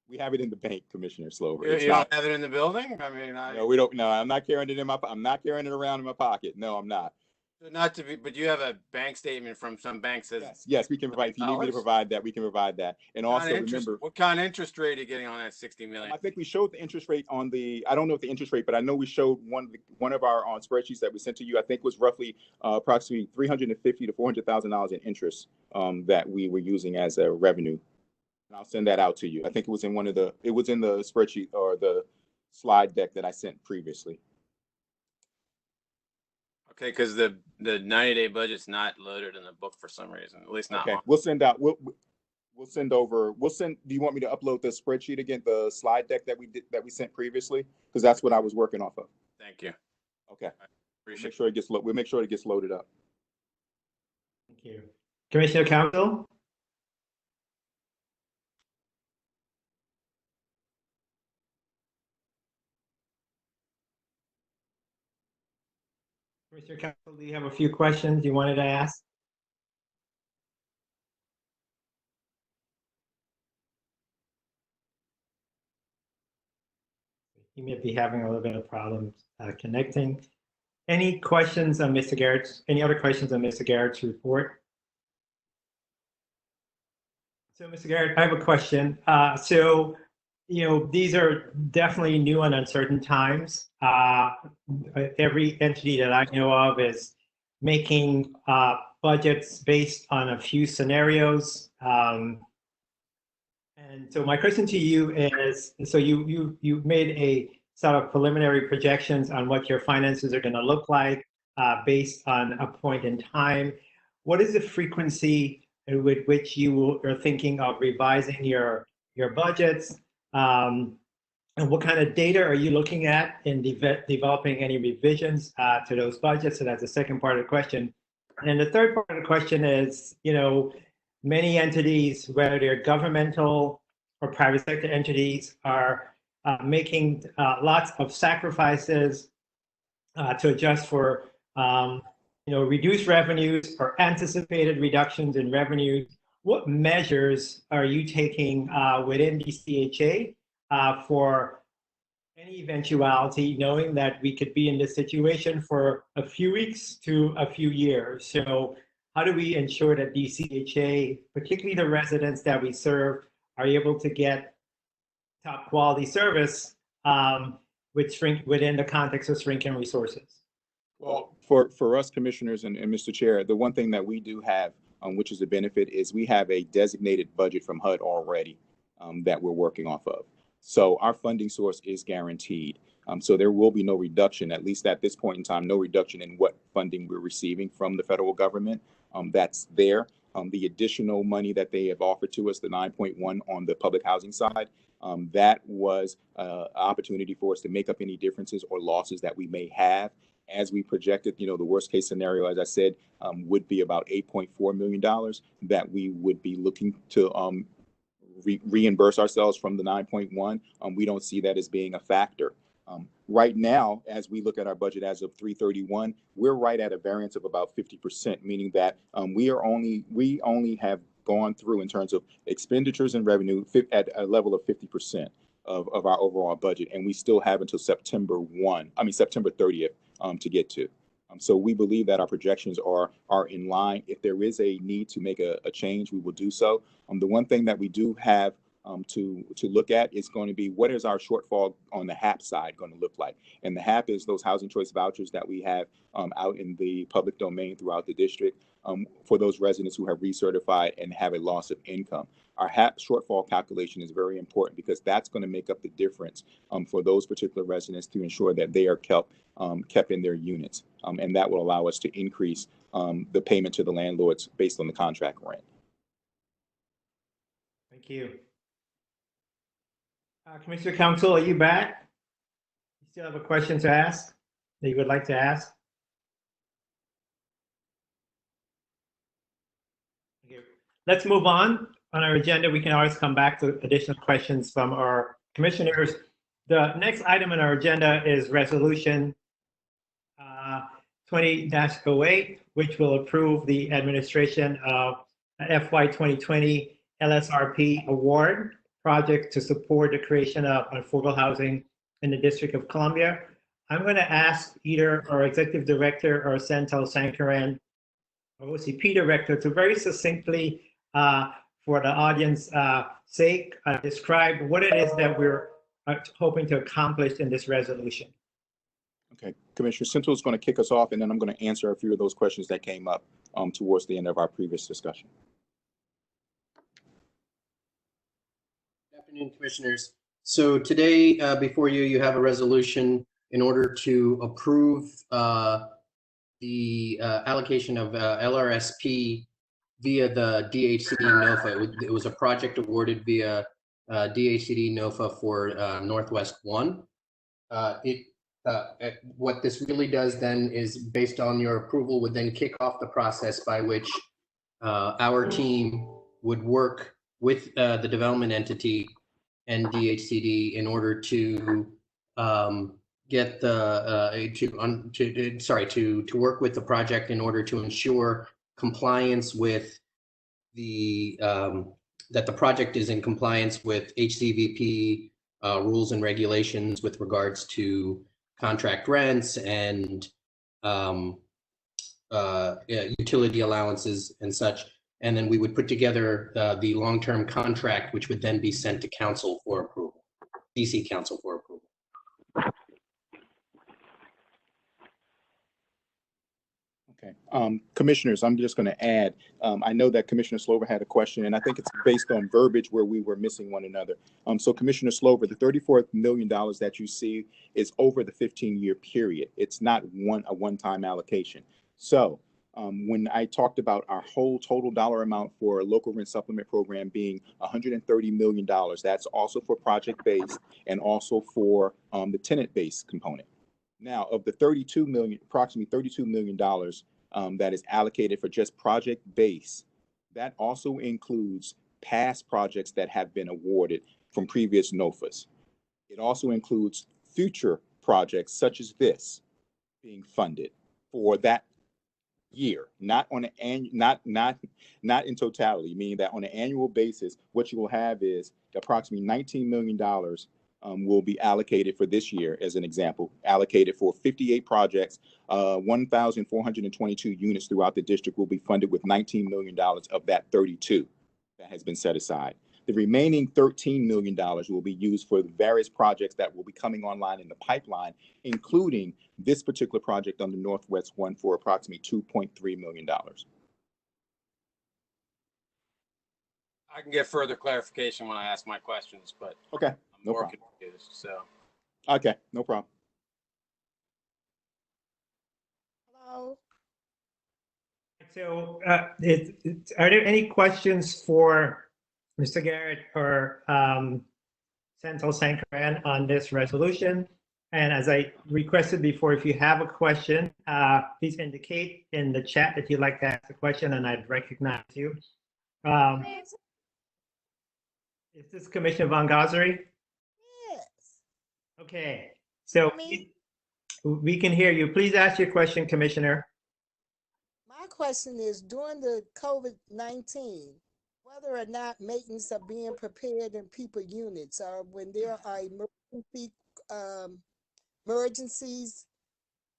we have it in the bank, Commissioner Slover. You don't have it in the building? I mean, no, we don't. No, I'm not carrying it I'm not carrying it around in my pocket. No, I'm not. Not to be, but you have a bank statement from some bank says. Yes, we can provide. If you need me to provide that, we can provide that. And also remember, what kind of interest rate are you getting on that 60 million? I think we showed the interest rate on I don't know if the interest rate, but I know we showed one of our spreadsheets that we sent to you. I think was roughly approximately $350,000 to $400,000 in interest that we were using as a revenue. And I'll send that out to you. I think it was in the spreadsheet or the slide deck that I sent previously. Okay, because the 90-day budget's not loaded in the book for some reason, at least not. Okay, we'll send out. We'll send over. Do you want me to upload the spreadsheet again, the slide deck that we sent previously? Because that's what I was working off of. Thank you. Okay. We'll make sure it gets loaded up. Thank you, Commissioner Council. Mr. Council, do you have a few questions you wanted to ask? You may be having a little bit of problems connecting. Any questions on Mr. Garrett's? Any other questions on Mr. Garrett's report? So, Mr. Garrett, I have a question. These are definitely new and uncertain times. Every entity that I know of is making budgets based on a few scenarios. And so my question to you is, so you made a sort of preliminary projections on what your finances are going to look like based on a point in time. What is the frequency with which you are thinking of revising your budgets? And what kind of data are you looking at in developing any revisions to those budgets? So that's the second part of the question. And then the third part of the question is, many entities, whether they're governmental or private sector entities, are making lots of sacrifices to adjust for, reduced revenues or anticipated reductions in revenues. What measures are you taking within DCHA for any eventuality, knowing that we could be in this situation for a few weeks to a few years? So how do we ensure that DCHA, particularly the residents that we serve, are able to get top quality service within the context of shrinking resources? Well, for us commissioners and Mr. Chair, the one thing that we do have, which is a benefit, is we have a designated budget from HUD already that we're working off of. So our funding source is guaranteed. So there will be no reduction, at least at this point in time, no reduction in what funding we're receiving from the federal government. That's there. The additional money that they have offered to us, the 9.1 on the public housing side, that was an opportunity for us to make up any differences or losses that we may have. As we projected, the worst case scenario, as I said, would be about $8.4 million that we would be looking to reimburse ourselves from the 9.1. We don't see that as being a factor. Right now, as we look at our budget as of 3/31, we're right at a variance of about 50%, meaning that we only have gone through in terms of expenditures and revenue at a level of 50% of our overall budget, and we still have until September 30th to get to. So we believe that our projections are in line. If there is a need to make a change, we will do so. The one thing that we do have to look at is going to be, what is our shortfall on the HAP side going to look like? And the HAP is those housing choice vouchers that we have out in the public domain throughout the district for those residents who have recertified and have a loss of income. Our HAP shortfall calculation is very important because that's going to make up the difference for those particular residents to ensure that they are kept in their units. And that will allow us to increase the payment to the landlords based on the contract rent. Thank you. Commissioner Council, are you back? You still have a question to ask that you would like to ask? Okay. Let's move on. On our agenda, we can always come back to additional questions from our commissioners. The next item on our agenda is resolution 20-08, which will approve the administration of FY 2020 LSRP award project to support the creation of affordable housing in the District of Columbia. I'm going to ask either our Executive Director or Senthil Sankaran, our OCP Director, to very succinctly, for the audience sake, describe what it is that we're hoping to accomplish in this resolution. Okay, Commissioner Senthil is going to kick us off, and then I'm going to answer a few of those questions that came up towards the end of our previous discussion. Good afternoon, Commissioners. So today before you have a resolution in order to approve the allocation of LRSP via the DHCD NOFA. It was a project awarded via DHCD NOFA for Northwest 1. What this really does then is, based on your approval, would then kick off the process by which our team would work with the development entity and DHCD in order to get the to work with the project in order to ensure compliance with the that the project is in compliance with HCVP rules and regulations with regards to contract rents and utility allowances and such. And then we would put together the long-term contract, which would then be sent to council for approval, DC Council for approval. Okay, commissioners, I'm just going to add, I know that Commissioner Slover had a question, and I think it's based on verbiage where we were missing one another. So Commissioner Slover, the $34 million that you see is over the 15-year period. It's not a one-time allocation. So When I talked about our whole total dollar amount for a local rent supplement program being $130 million, that's also for project-based and also for the tenant-based component. Now, of the approximately $32 million that is allocated for just project-based, that also includes past projects that have been awarded from previous NOFAs. It also includes future projects such as this being funded for that year, not on an not in totality, meaning that on an annual basis, what you will have is approximately $19 million will be allocated for this year, as an example, allocated for 58 projects, 1,422 units throughout the district will be funded with $19 million of that 32 that has been set aside. The remaining $13 million will be used for the various projects that will be coming online in the pipeline, including this particular project on the Northwest one for approximately $2.3 million. I can get further clarification when I ask my questions, but okay, I'm no more problem. confused. So okay, no problem. Hello. So are there any questions for Mr. Garrett or Senthil Sankaran on this resolution? And as I requested before, if you have a question, please indicate in the chat that you'd like to ask a question and I'd recognize you. Is this Commissioner Von Gossery? Yes. Okay, so we can hear you. Please ask your question, Commissioner. My question is, during the COVID-19, whether or not maintenance are being prepared in people units, or when there are emergencies,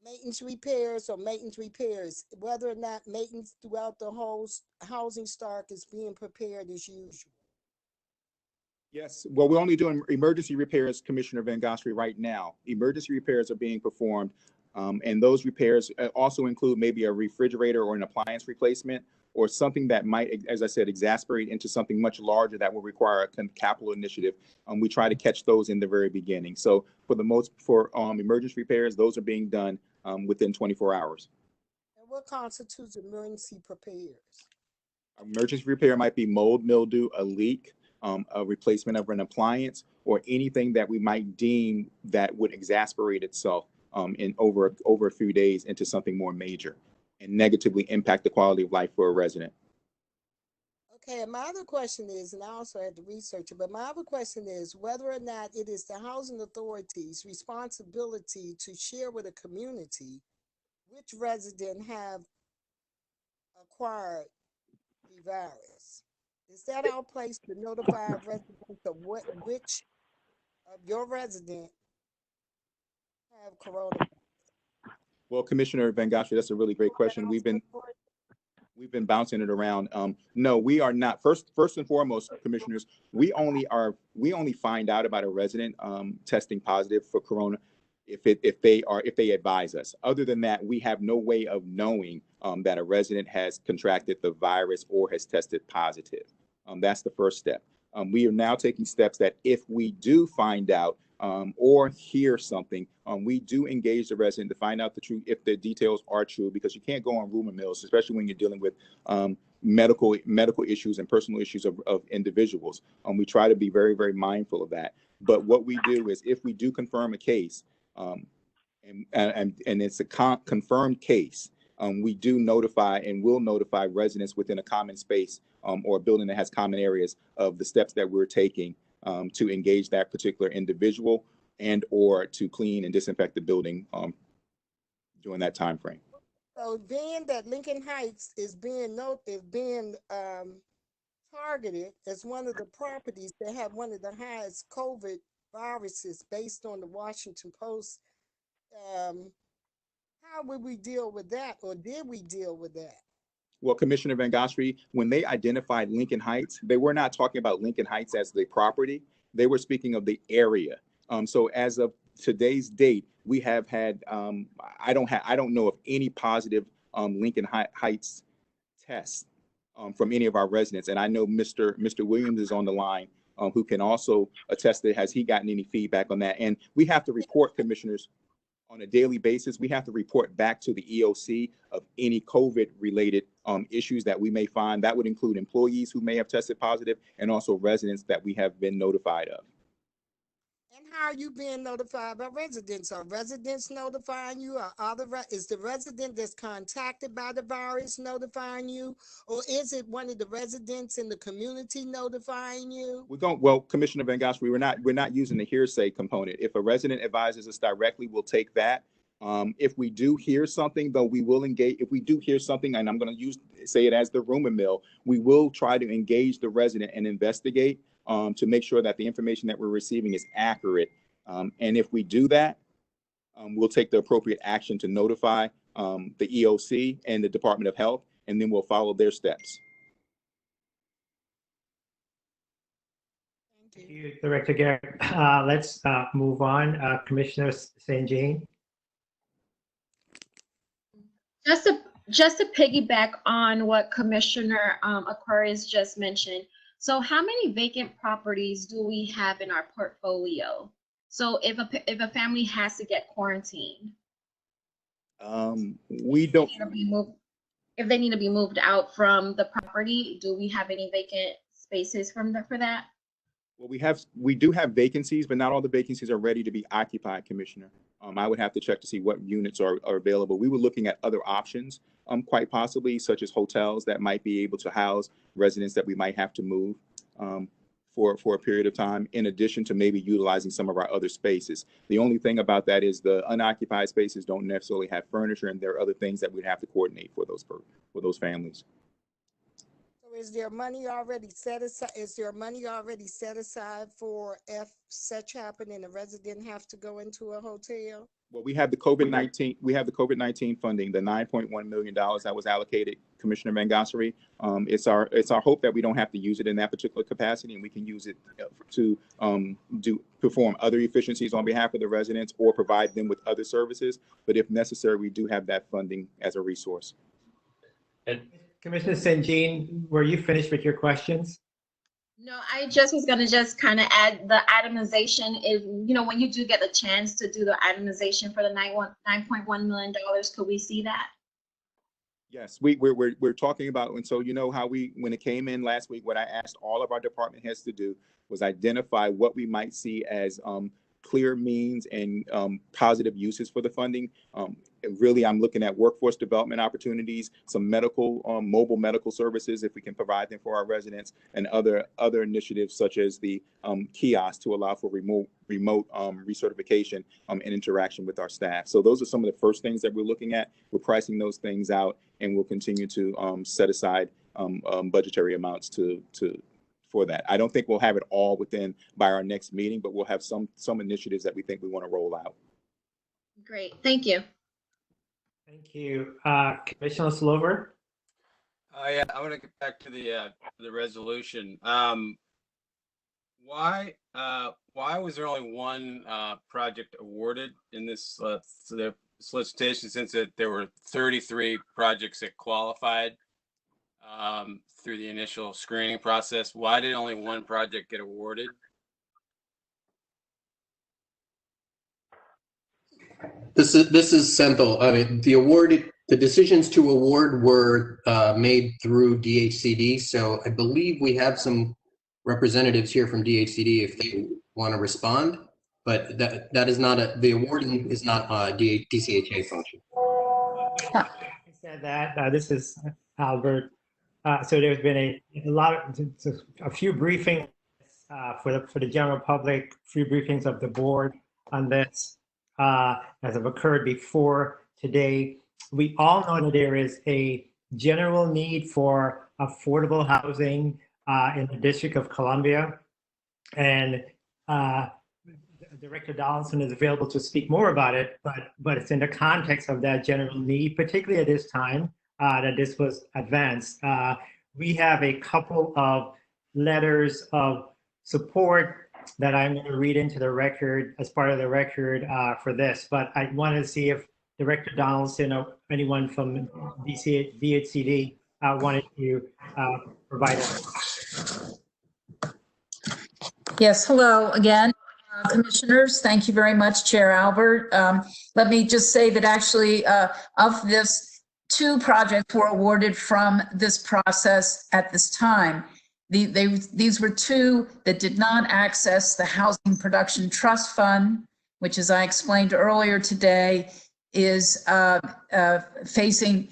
maintenance repairs, whether or not maintenance throughout the whole housing stock is being prepared as usual. Yes, well, we're only doing emergency repairs, Commissioner Van Gossery, right now. Emergency repairs are being performed, and those repairs also include maybe a refrigerator or an appliance replacement, or something that might, as I said, exacerbate into something much larger that will require a capital initiative. We try to catch those in the very beginning. So for emergency repairs, those are being done within 24 hours. And what constitutes emergency repairs? Emergency repair might be mold, mildew, a leak, a replacement of an appliance, or anything that we might deem that would exasperate itself in over a few days into something more major and negatively impact the quality of life for a resident. Okay, and my other question is, and I also had to research it, but my other question is whether or not it is the housing authority's responsibility to share with the community which resident have acquired the virus. Is that our place to notify residents of which of your resident have coronavirus? Well, Commissioner Van Gossery, that's a really great question. We've been bouncing it around. No, we are not. First and foremost, commissioners, we only find out about a resident testing positive for corona if they advise us. Other than that, we have no way of knowing that a resident has contracted the virus or has tested positive. That's the first step. We are now taking steps that if we do find out or hear something, we do engage the resident to find out the truth, if the details are true, because you can't go on rumor mills, especially when you're dealing with medical issues and personal issues of individuals. We try to be very, very mindful of that. But what we do is, if we do confirm a case, and it's a confirmed case, we do notify and will notify residents within a common space or a building that has common areas of the steps that we're taking to engage that particular individual and or to clean and disinfect the building during that time frame. So being that Lincoln Heights is being targeted as one of the properties that have one of the highest COVID viruses based on the Washington Post, how would we deal with that, or did we deal with that? Well, Commissioner Van Gossery, when they identified Lincoln Heights, they were not talking about Lincoln Heights as the property. They were speaking of the area. So as of today's date, we have had, I don't know of any positive Lincoln Heights tests from any of our residents. And I know Mr. Williams is on the line, who can also attest that has he gotten any feedback on that. And we have to report, commissioners. on a daily basis, we have to report back to the EOC of any COVID-related issues that we may find. That would include employees who may have tested positive and also residents that we have been notified of. And how are you being notified by residents? Are residents notifying you? Or is the resident that's contacted by the virus notifying you? Or is it one of the residents in the community notifying you? Well, Commissioner Van Gossel, we're not using the hearsay component. If a resident advises us directly, we'll take that. If we do hear something, though, we will engage. If we do hear something, and I'm going to say it as the rumor mill, we will try to engage the resident and investigate to make sure that the information that we're receiving is accurate. And if we do that, we'll take the appropriate action to notify the EOC and the Department of Health, and then we'll follow their steps. Thank you, Director Garrett. Let's move on. Commissioner St. Jean. Just to piggyback on what Commissioner Aquarius just mentioned. So how many vacant properties do we have in our portfolio? So if a family has to get quarantined, we don't. If they need to be moved out from the property, do we have any vacant spaces for that? Well, we do have vacancies, but not all the vacancies are ready to be occupied, Commissioner. I would have to check to see what units are available. We were looking at other options, quite possibly, such as hotels that might be able to house residents that we might have to move for a period of time, in addition to maybe utilizing some of our other spaces. The only thing about that is the unoccupied spaces don't necessarily have furniture, and there are other things that we'd have to coordinate for those families. Is there money already set aside? Is there money already set aside for if such happen and a resident have to go into a hotel? Well, we have the COVID-19. We have the COVID-19 funding, the $9.1 million that was allocated, Commissioner Van Gossel. It's our hope that we don't have to use it in that particular capacity, and we can use it to perform other efficiencies on behalf of the residents or provide them with other services. But if necessary, we do have that funding as a resource. And Commissioner St. Jean, were you finished with your questions? No, I just was going to kind of add the itemization. If, when you do get a chance to do the itemization for the $9.1 million, could we see that? Yes, we're talking about, and so how when it came in last week, what I asked all of our department heads to do was identify what we might see as clear means and positive uses for the funding. Really, I'm looking at workforce development opportunities, some medical, mobile medical services, if we can provide them for our residents, and other initiatives such as the kiosks to allow for remote recertification and interaction with our staff. So those are some of the first things that we're looking at. We're pricing those things out, and we'll continue to set aside budgetary amounts for that. I don't think we'll have it all by our next meeting, but we'll have some initiatives that we think we want to roll out. Great, thank you. Thank you. Commissioner Slover? Yeah, I want to get back to the resolution. Why was there only one project awarded in this solicitation, since there were 33 projects that qualified through the initial screening process? Why did only one project get awarded? This is Senthil. I mean, the decisions to award were made through DHCD. So I believe we have some representatives here from DHCD if they want to respond. But that is not the awarding is not a DCHA function. I said that this is Albert. So there's been a few briefings for the general public, few briefings of the board on this. As have occurred before today. We all know that there is a general need for affordable housing in the District of Columbia, and Director Donaldson is available to speak more about it, but it's in the context of that general need, particularly at this time that this was advanced. We have a couple of letters of support that I'm going to read into the record as part of the record for this, but I wanted to see if Director Donaldson or anyone from DHCD wanted to provide that. Yes, hello again. Commissioners, thank you very much, Chair Albert. Let me just say that actually of this, 2 projects were awarded from this process at this time. These were 2 that did not access the Housing Production Trust Fund, which, as I explained earlier today, is facing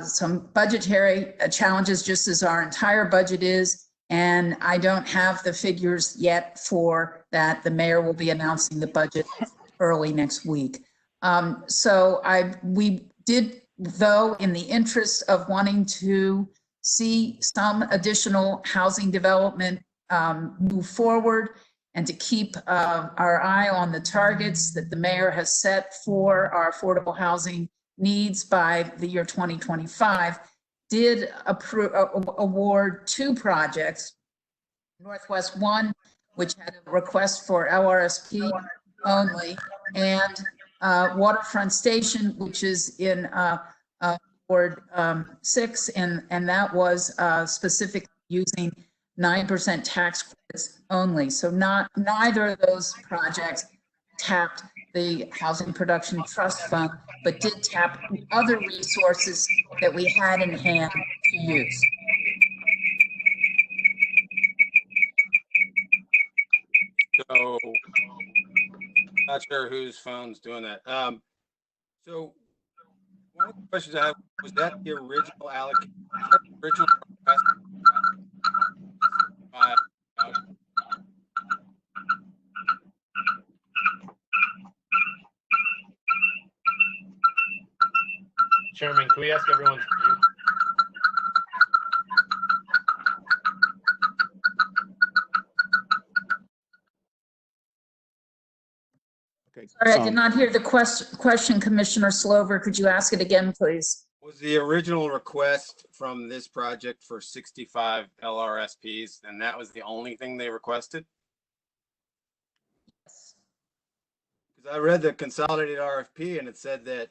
some budgetary challenges, just as our entire budget is. And I don't have the figures yet for that. The mayor will be announcing the budget early next week. We did, though, in the interest of wanting to see some additional housing development move forward and to keep our eye on the targets that the mayor has set for our affordable housing needs by the year 2025, did award 2 projects, Northwest 1, which had a request for LRSP only, and Waterfront Station, which is in Ward 6, and that was specifically using 9% tax credits only. So neither of those projects tapped the Housing Production Trust Fund, but did tap other resources that we had in hand to use. So, not sure whose phone's doing that. So, one of the questions I have, was that the original allocation? Original request? Chairman, can we ask everyone to mute? Okay. Sorry, I did not hear the question, Commissioner Slover. Could you ask it again, please? Was the original request from this project for 65 LRSPs, and that was the only thing they requested? Yes. Because I read the consolidated RFP and it said that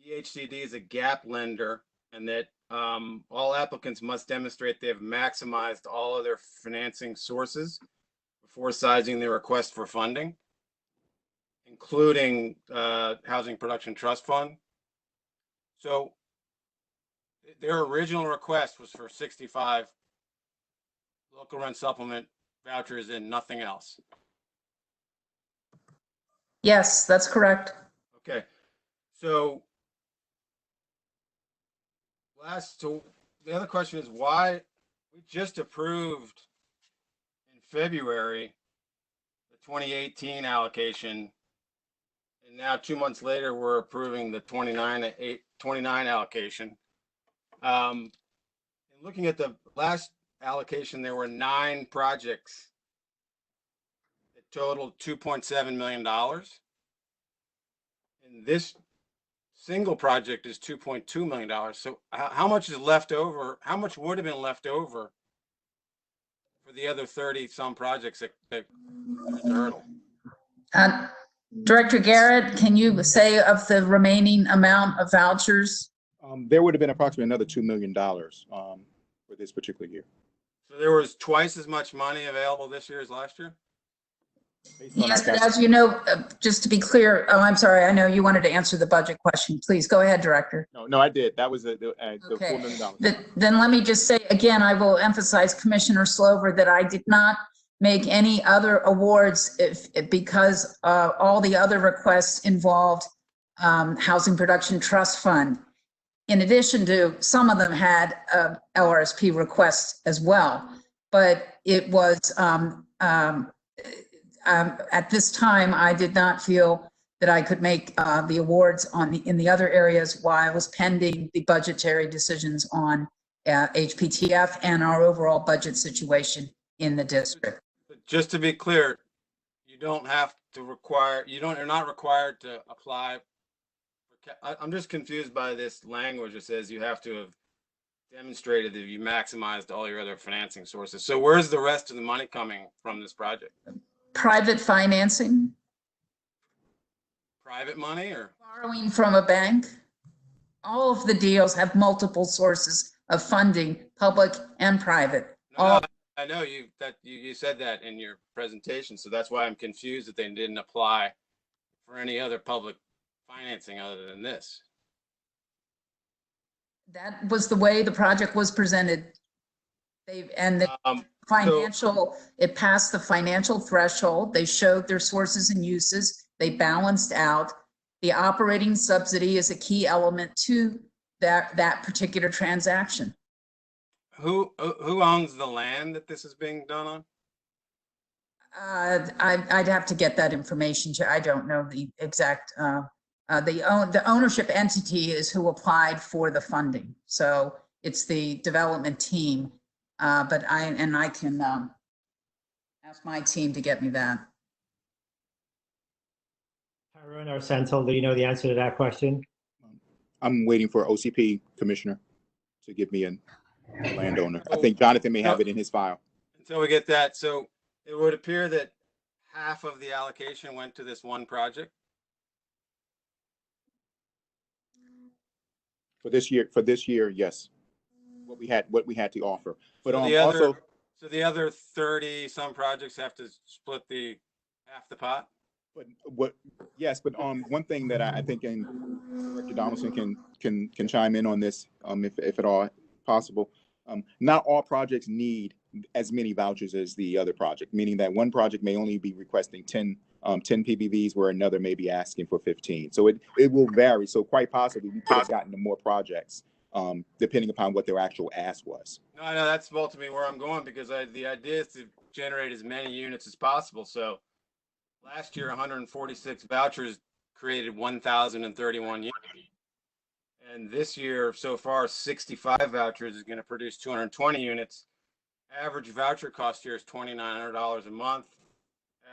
DHCD is a gap lender and that all applicants must demonstrate they have maximized all of their financing sources before sizing their request for funding, including Housing Production Trust Fund. So their original request was for 65 local rent supplement vouchers and nothing else. Yes, that's correct. Okay. So the other question is why we just approved in February the 2018 allocation, and now 2 months later we're approving the 29 allocation. And looking at the last allocation, there were 9 projects that totaled $2.7 million. And this single project is $2.2 million. So how much is left over? How much would have been left over for the other 30 some projects that hurdle? Director Garrett, can you say of the remaining amount of vouchers? There would have been approximately another $2 million for this particular year. So there was twice as much money available this year as last year? Yes, but as you know, just to be clear, oh, I'm sorry, I know you wanted to answer the budget question. Please go ahead, Director. No, I did. That was the Okay. $4 million. Then let me just say again, I will emphasize, Commissioner Slover, that I did not make any other awards because all the other requests involved Housing Production Trust Fund. In addition to, some of them had LRSP requests as well, but it was at this time, I did not feel that I could make the awards in the other areas while I was pending the budgetary decisions on HPTF and our overall budget situation in the district. Just to be clear, you're not required to apply. I'm just confused by this language that says you have to have demonstrated that you maximized all your other financing sources. So where's the rest of the money coming from this project? Private financing. Private money or? Borrowing from a bank. All of the deals have multiple sources of funding, public and private. No, I know you said that in your presentation, so that's why I'm confused that they didn't apply for any other public financing other than this. That was the way the project was presented. And the financial, it passed the financial threshold. They showed their sources and uses. They balanced out. The operating subsidy is a key element to that particular transaction. Who owns the land that this is being done on? I'd have to get that information. I don't know the exact. The ownership entity is who applied for the funding, so it's the development team. But I can ask my team to get me that. Tyrone or Sentinel, do you know the answer to that question? I'm waiting for OCP Commissioner to give me a landowner. I think Jonathan may have it in his file. Until we get that, so it would appear that half of the allocation went to this one project. For this year, yes. What we had to offer. But So the other 30 some projects have to split half the pot. But one thing that I think, and Director Donaldson can chime in on this, if at all possible. Not all projects need as many vouchers as the other project, meaning that one project may only be requesting 10 PBVs where another may be asking for 15. So it will vary. So quite possibly we could have gotten to more projects depending upon what their actual ask was. No, I know that's ultimately where I'm going, because the idea is to generate as many units as possible. So last year, 146 vouchers created 1,031 units. And this year, so far, 65 vouchers is going to produce 220 units. Average voucher cost here is $2,900 a month.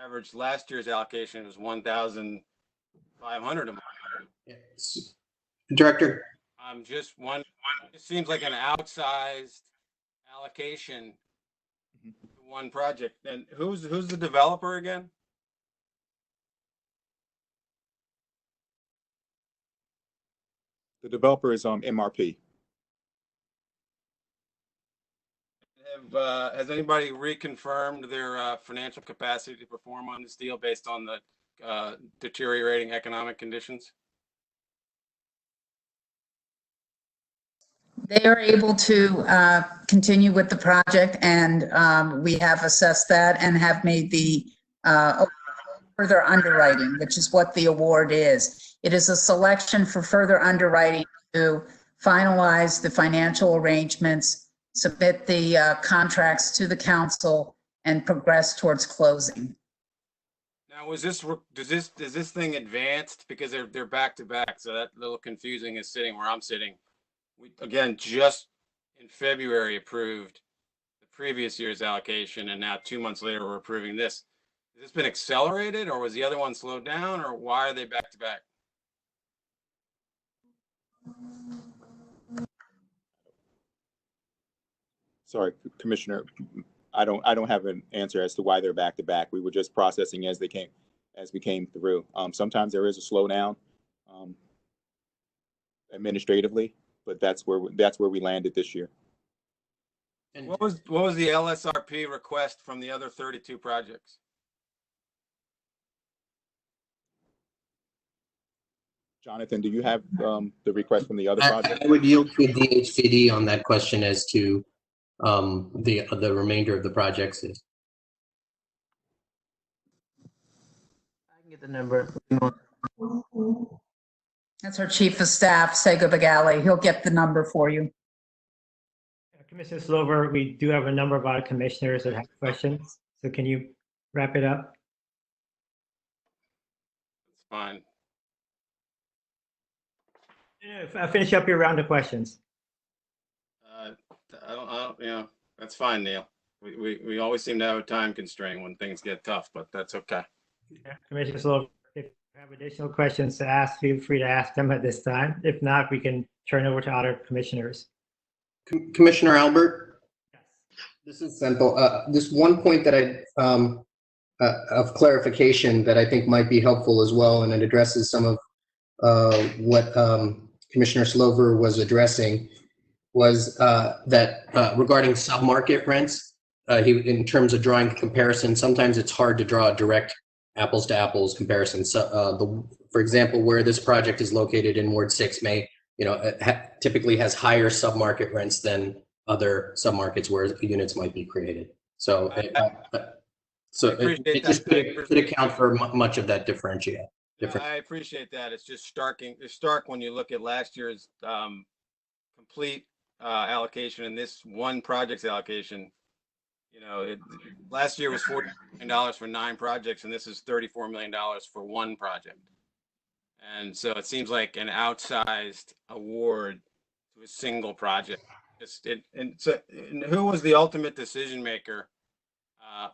Average last year's allocation was $1,500 a month. Yes. Director. Just one. It seems like an outsized allocation to one project. And who's the developer again? The developer is MRP. Has anybody reconfirmed their financial capacity to perform on this deal based on the deteriorating economic conditions? They are able to continue with the project, and we have assessed that and have made the further underwriting, which is what the award is. It is a selection for further underwriting to finalize the financial arrangements, submit the contracts to the council, and progress towards closing. Now, is this thing advanced, because they're back to back? So that little confusing is sitting where I'm sitting. We again just in February approved the previous year's allocation, and now 2 months later we're approving this. Has this been accelerated, or was the other one slowed down, or why are they back to back? Sorry, Commissioner, I don't have an answer as to why they're back to back. We were just processing as we came through. Sometimes there is a slowdown administratively, but that's where we landed this year. And what was the LSRP request from the other 32 projects? Jonathan, do you have the request from the other project? I would yield to DHCD on that question as to the remainder of the projects is. I can get the number. That's our Chief of Staff, Sego Bagali. He'll get the number for you. Commissioner Slover, we do have a number of other commissioners that have questions. So can you wrap it up? It's fine. Finish up your round of questions. I don't, that's fine, Neil. We always seem to have a time constraint when things get tough, but that's okay. Yeah. Commissioner Slover, if you have additional questions to ask, feel free to ask them at this time. If not, we can turn over to other commissioners. Commissioner Albert? Yes. This is simple. This one point that of clarification that I think might be helpful as well, and it addresses some of what Commissioner Slover was addressing, was that regarding sub-market rents, in terms of drawing comparison, sometimes it's hard to draw a direct apples to apples comparison. So for example, where this project is located in Ward 6 may, typically has higher submarket rents than other submarkets where units might be created. So, it just could account for much of that difference. I appreciate that. It's just stark when you look at last year's complete allocation and this one project's allocation. Last year was $40 million for 9 projects, and this is $34 million for one project. And so it seems like an outsized award to a single project. And who was the ultimate decision maker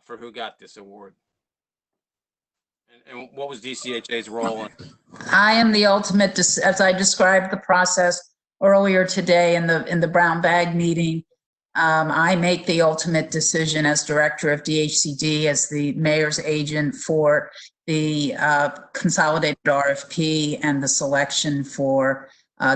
for who got this award? And what was DCHA's role in it? I am the ultimate, as I described the process earlier today in the brown bag meeting. I make the ultimate decision as director of DHCD, as the mayor's agent for the consolidated RFP and the selection for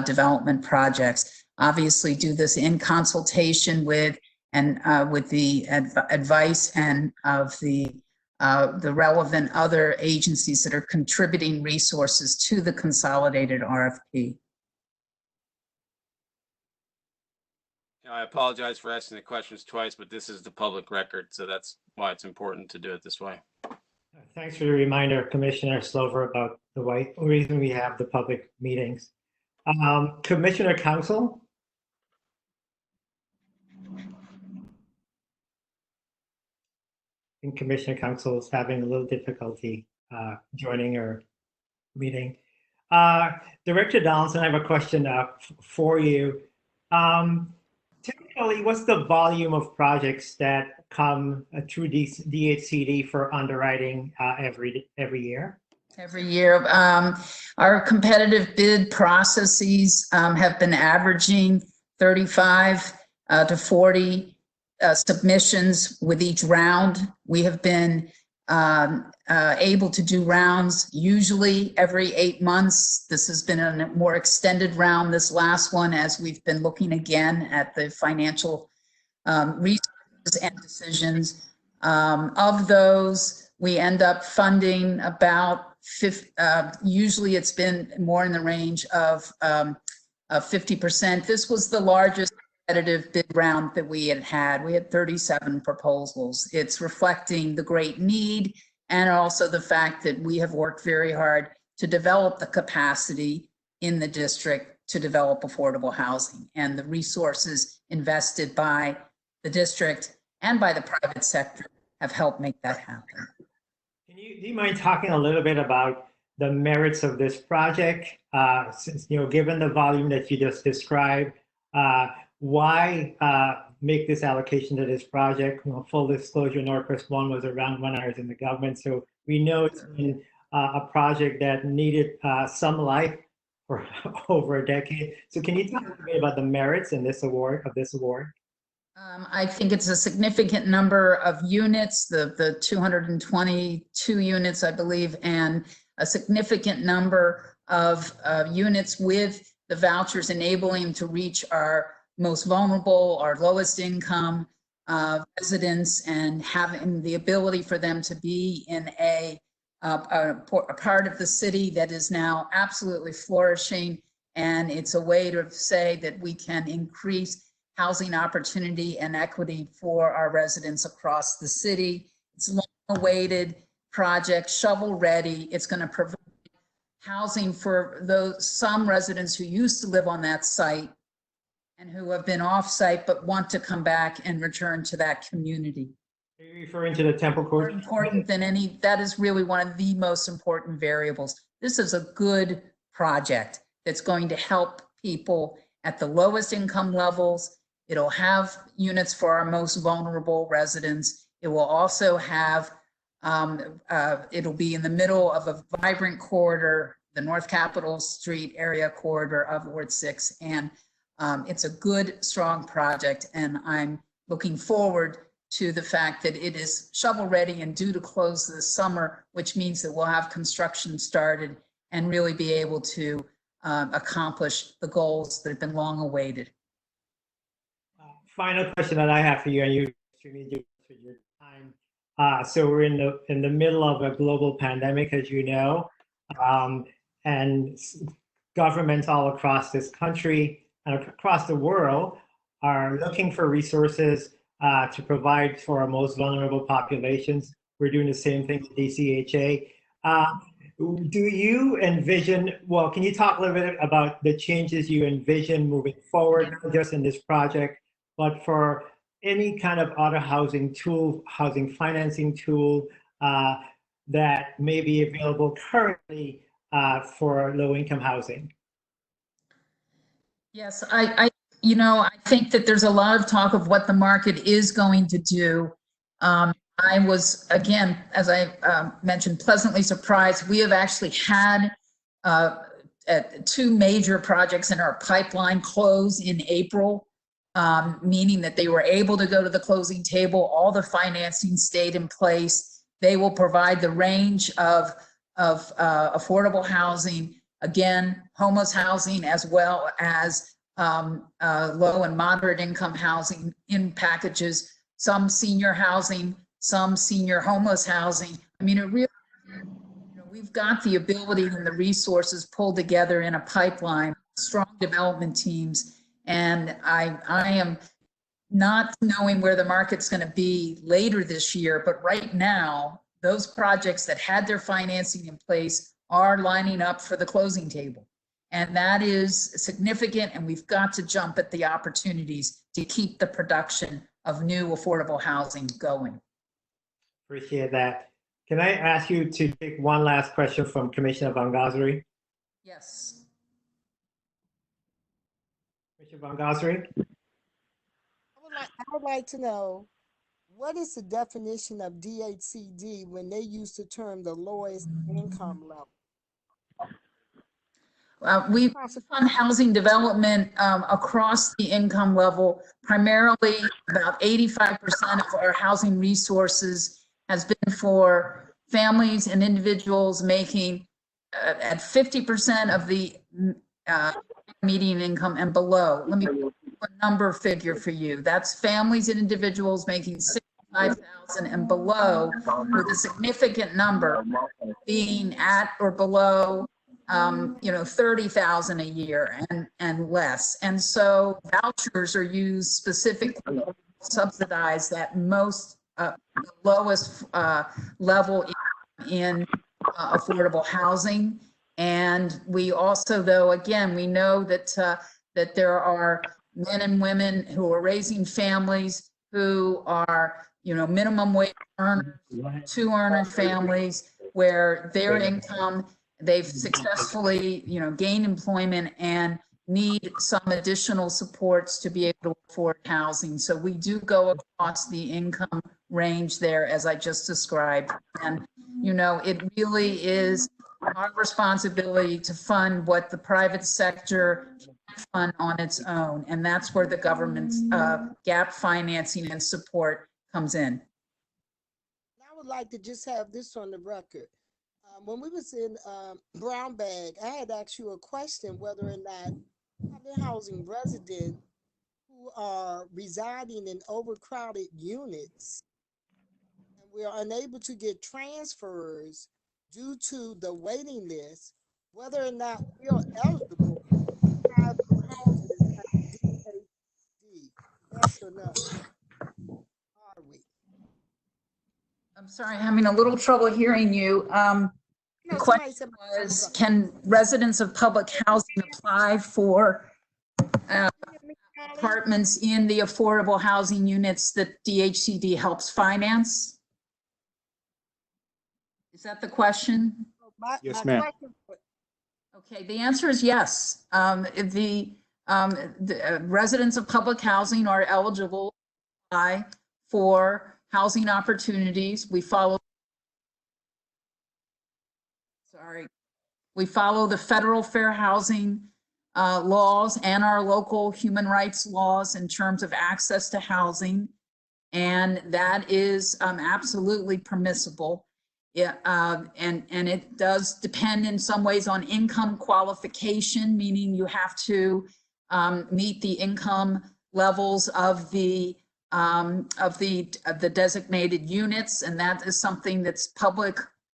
development projects. Obviously, do this in consultation with the advice and of the relevant other agencies that are contributing resources to the consolidated RFP. I apologize for asking the questions twice, but this is the public record, so that's why it's important to do it this way. Thanks for the reminder, Commissioner Slover, about the reason we have the public meetings. Commissioner Council? I think Commissioner Council is having a little difficulty joining our meeting. Director Donaldson, I have a question for you. Typically, what's the volume of projects that come through DHCD for underwriting every year? Every year, our competitive bid processes have been averaging 35 to 40 submissions with each round. We have been able to do rounds usually every 8 months. This has been a more extended round, this last one, as we've been looking again at the financial resources and decisions. Of those, we end up funding about 50, usually it's been more in the range of 50%. This was the largest competitive bid round that we had. We had 37 proposals. It's reflecting the great need and also the fact that we have worked very hard to develop the capacity in the district to develop affordable housing, and the resources invested by the district and by the private sector have helped make that happen. Do you mind talking a little bit about the merits of this project? Since, given the volume that you just described, why make this allocation to this project? Full disclosure, Northwest One was around when I was in the government, so we know it's been a project that needed some life for over a decade. So can you talk a bit about the merits in this award? I think it's a significant number of units, the 222 units, I believe, and a significant number of units with the vouchers enabling to reach our most vulnerable, our lowest income residents, and having the ability for them to be in a part of the city that is now absolutely flourishing. And it's a way to say that we can increase housing opportunity and equity for our residents across the city. It's a long-awaited project, shovel-ready. It's going to provide housing for some residents who used to live on that site and who have been off-site but want to come back and return to that community. Are you referring to the Temple Court? More important than any, that is really one of the most important variables. This is a good project that's going to help people at the lowest income levels. It'll have units for our most vulnerable residents. It will also have, it'll be in the middle of a vibrant corridor, the North Capitol Street area corridor of Ward 6. And it's a good, strong project. And I'm looking forward to the fact that it is shovel ready and due to close this summer, which means that we'll have construction started and really be able to accomplish the goals that have been long awaited. Final question that I have for you, and you extremely due for your time. So we're in the middle of a global pandemic, as you know, and governments all across this country and across the world are looking for resources to provide for our most vulnerable populations. We're doing the same thing with DCHA. Do you envision, well, can you talk a little bit about the changes you envision moving forward, not just in this project, but for any kind of other housing tool, housing financing tool that may be available currently for low-income housing? Yes, I think that there's a lot of talk of what the market is going to do. I was, again, as I mentioned, pleasantly surprised. We have actually had 2 major projects in our pipeline close in April, meaning that they were able to go to the closing table. All the financing stayed in place. They will provide the range of affordable housing, again, homeless housing, as well as low and moderate income housing in packages, some senior housing, some senior homeless housing. I mean, it really, we've got the ability and the resources pulled together in a pipeline, strong development teams, and I am not knowing where the market's going to be later this year, but right now, those projects that had their financing in place are lining up for the closing table. And that is significant, and we've got to jump at the opportunities to keep the production of new affordable housing going. Appreciate that. Can I ask you to take one last question from Commissioner Van Gosri? Yes. Commissioner Van Gosri? I would like to know, what is the definition of DHCD when they use the term the lowest income level? We fund housing development across the income level. Primarily, about 85% of our housing resources has been for families and individuals making at 50% of the median income and below. Let me put a number figure for you. That's families and individuals making $65,000 and below, with a significant number being at or below $30,000 a year and less. And so vouchers are used specifically to subsidize that most lowest level in affordable housing. And we also, though, again, we know that that there are men and women who are raising families who are, minimum wage earners, 2-earner families, where their income, they've successfully, gained employment and need some additional supports to be able to afford housing. So we do go across the income range there, as I just described. And, it really is our responsibility to fund what the private sector can't fund on its own. And that's where the government's gap financing and support comes in. I would like to just have this on the record. When we was in Brown Bag, I had asked you a question whether or not private housing residents who are residing in overcrowded units and we are unable to get transfers due to the waiting list, whether or not we are eligible to have houses at DHCD. Yes or no? Are we? I'm sorry, I'm having a little trouble hearing you. The question was, can residents of public housing apply for apartments in the affordable housing units that DHCD helps finance? Is that the question? Yes, ma'am. Okay, the answer is yes. The residents of public housing are eligible to apply for housing opportunities. We follow the federal fair housing laws and our local human rights laws in terms of access to housing. And that is absolutely permissible. Yeah, and it does depend in some ways on income qualification, meaning you have to meet the income levels of the of the designated units, and that is something that's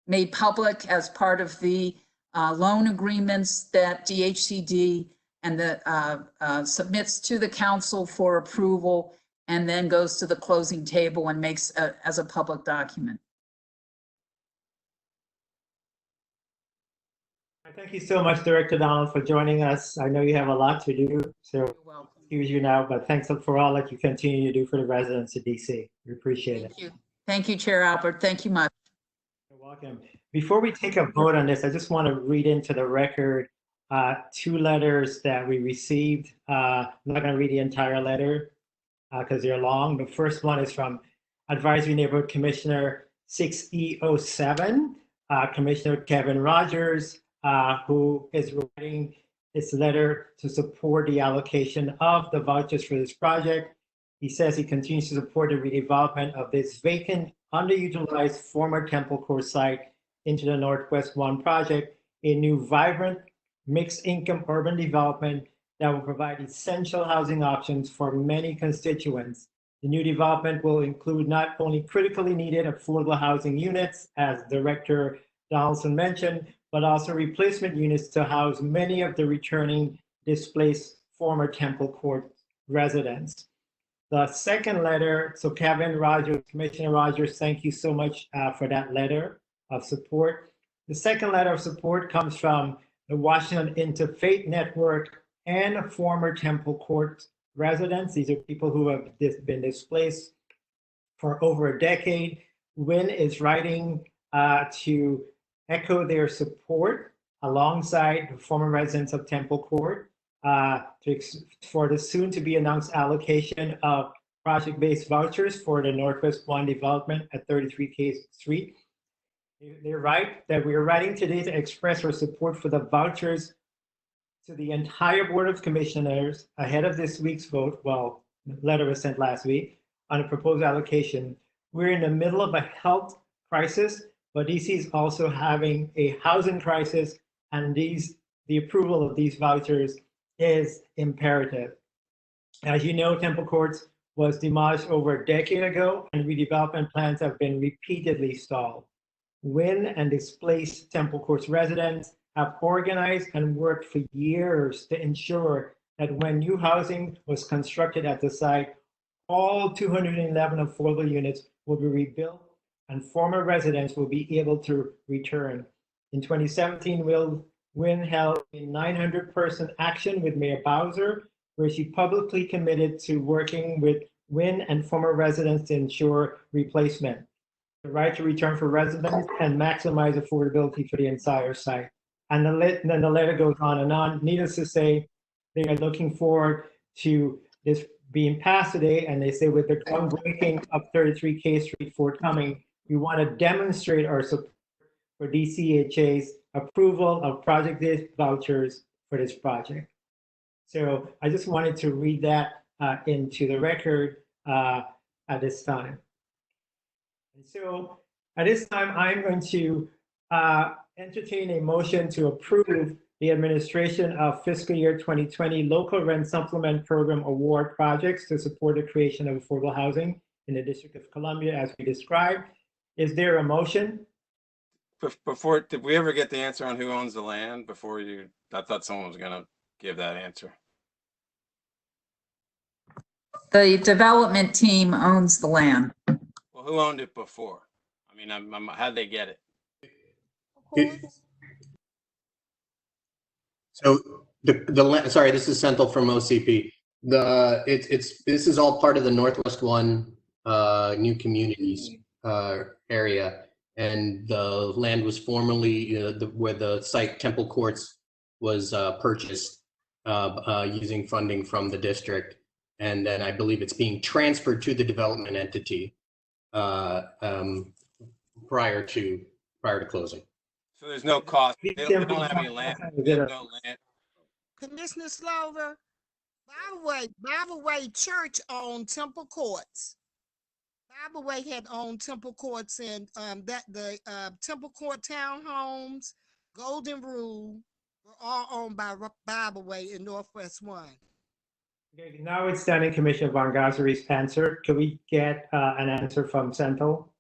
made public as part of the loan agreements that DHCD and the submits to the council for approval, and then goes to the closing table and makes as a public document. Thank you so much, Director Donald, for joining us. I know you have a lot to do, so excuse you now, but thanks for all that you continue to do for the residents of DC. We appreciate it. Thank you. Thank you, Chair Albert. Thank you much. You're welcome. Before we take a vote on this, I just want to read into the record 2 letters that we received. I'm not going to read the entire letter because they're long. The first one is from Advisory Neighborhood Commissioner 6E07, Commissioner Kevin Rogers, who is writing this letter to support the allocation of the vouchers for this project. He says he continues to support the redevelopment of this vacant, underutilized former Temple Court site into the Northwest 1 project, a new vibrant, mixed-income urban development that will provide essential housing options for many constituents. The new development will include not only critically needed affordable housing units, as Director Donaldson mentioned, but also replacement units to house many of the returning displaced former Temple Court residents. The second letter, so Kevin Rogers, Commissioner Rogers, thank you so much for that letter of support. The second letter of support comes from the Washington Interfaith Network and former Temple Court residents. These are people who have been displaced for over a decade. WIN is writing to echo their support alongside the former residents of Temple Court for the soon to be announced allocation of project-based vouchers for the Northwest 1 development at 33 K Street. They write that we are writing today to express our support for the vouchers to the entire Board of Commissioners ahead of this week's vote. Well, the letter was sent last week on a proposed allocation. We're in the middle of a health crisis, but DC is also having a housing crisis, and the approval of these vouchers is imperative. As you know, Temple Courts was demolished over a decade ago, and redevelopment plans have been repeatedly stalled. WIN and displaced Temple Courts residents have organized and worked for years to ensure that when new housing was constructed at the site, all 211 affordable units will be rebuilt and former residents will be able to return. In 2017, WIN held a 900-person action with Mayor Bowser, where she publicly committed to working with WIN and former residents to ensure replacement, the right to return for residents, and maximize affordability for the entire site. And then the letter goes on and on. Needless to say, they are looking forward to this being passed today, and they say with the groundbreaking of 33 K Street forthcoming, we want to demonstrate our support for DCHA's approval of project-based vouchers for this project. So I just wanted to read that into the record at this time. And so at this time, I'm going to entertain a motion to approve the administration of fiscal year 2020 local rent supplement program award projects to support the creation of affordable housing in the District of Columbia as we described. Is there a motion? Before, did we ever get the answer on who owns the land before you? I thought someone was going to give that answer. The development team owns the land. Well, who owned it before? I mean, how'd they get it? So sorry, this is Senthil from OCP. This is all part of the Northwest 1 new communities area, and the land was formerly where the site Temple Courts was purchased using funding from the district, and then I believe it's being transferred to the development entity prior to closing. So there's no cost. They don't have any land. They have no land. Commissioner Slover, Bible Way Church owned Temple Courts. Bible Way had owned Temple Courts, and the Temple Court townhomes, Golden Rule, were all owned by Bible Way in Northwest 1. Okay, now it's standing Commissioner Von Gasseri's answer. Could we get an answer from Central?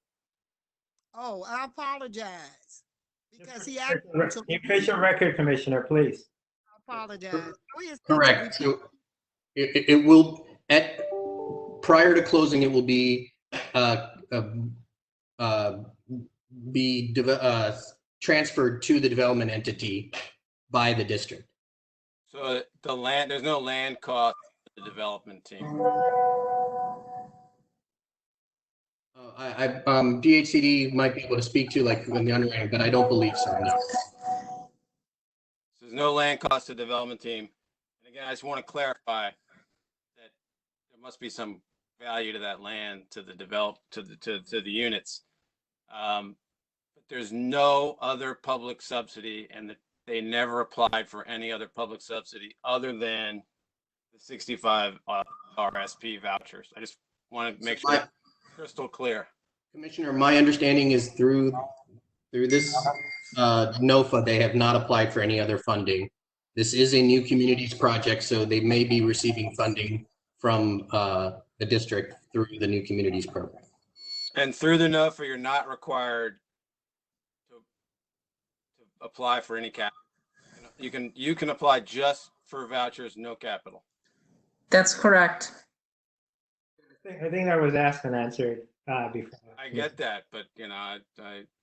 Oh, I apologize. Because he The asked. official record, Commissioner, please. I apologize. Correct. So it will, prior to closing, it will be transferred to the development entity by the district. So there's no land cost to the development team. DHCD might be able to speak to like in the underwriting, but I don't believe so. No. So there's no land cost to the development team. And again, I just want to clarify that there must be some value to that land to the to the units. But there's no other public subsidy, and they never applied for any other public subsidy other than the 65 RSP vouchers. I just want to make sure crystal clear. Commissioner, my understanding is through this NOFA, they have not applied for any other funding. This is a new communities project, so they may be receiving funding from the district through the new communities program. And through the NOFA, you're not required to apply for any capital. You can apply just for vouchers, no capital. That's correct. I think that was asked and answered before. I get that, but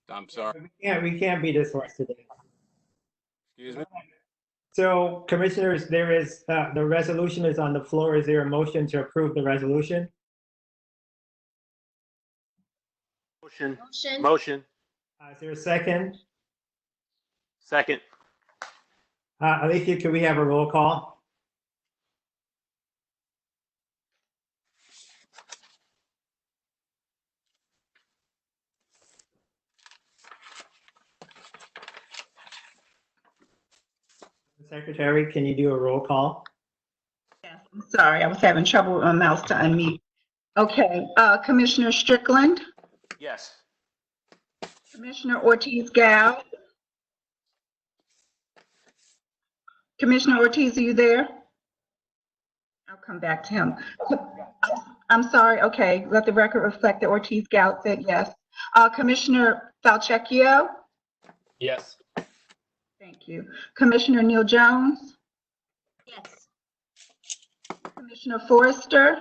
I'm sorry. We can't be this horse today. Excuse me. So, commissioners, there is the resolution is on the floor. Is there a motion to approve the resolution? Motion. Is there a second? Second. Alicia, could we have a roll call? Secretary, can you do a roll call? Yes, I'm sorry, I was having trouble with my mouse to unmute. Okay, Commissioner Strickland, Yes. Commissioner Ortiz-Gal. Commissioner Ortiz, are you there? I'll come back to him. I'm sorry, okay, let the record reflect that Ortiz-Gal said yes. Commissioner Falchecchio? Yes. Thank you. Commissioner Neil Jones? Yes. Commissioner Forrester?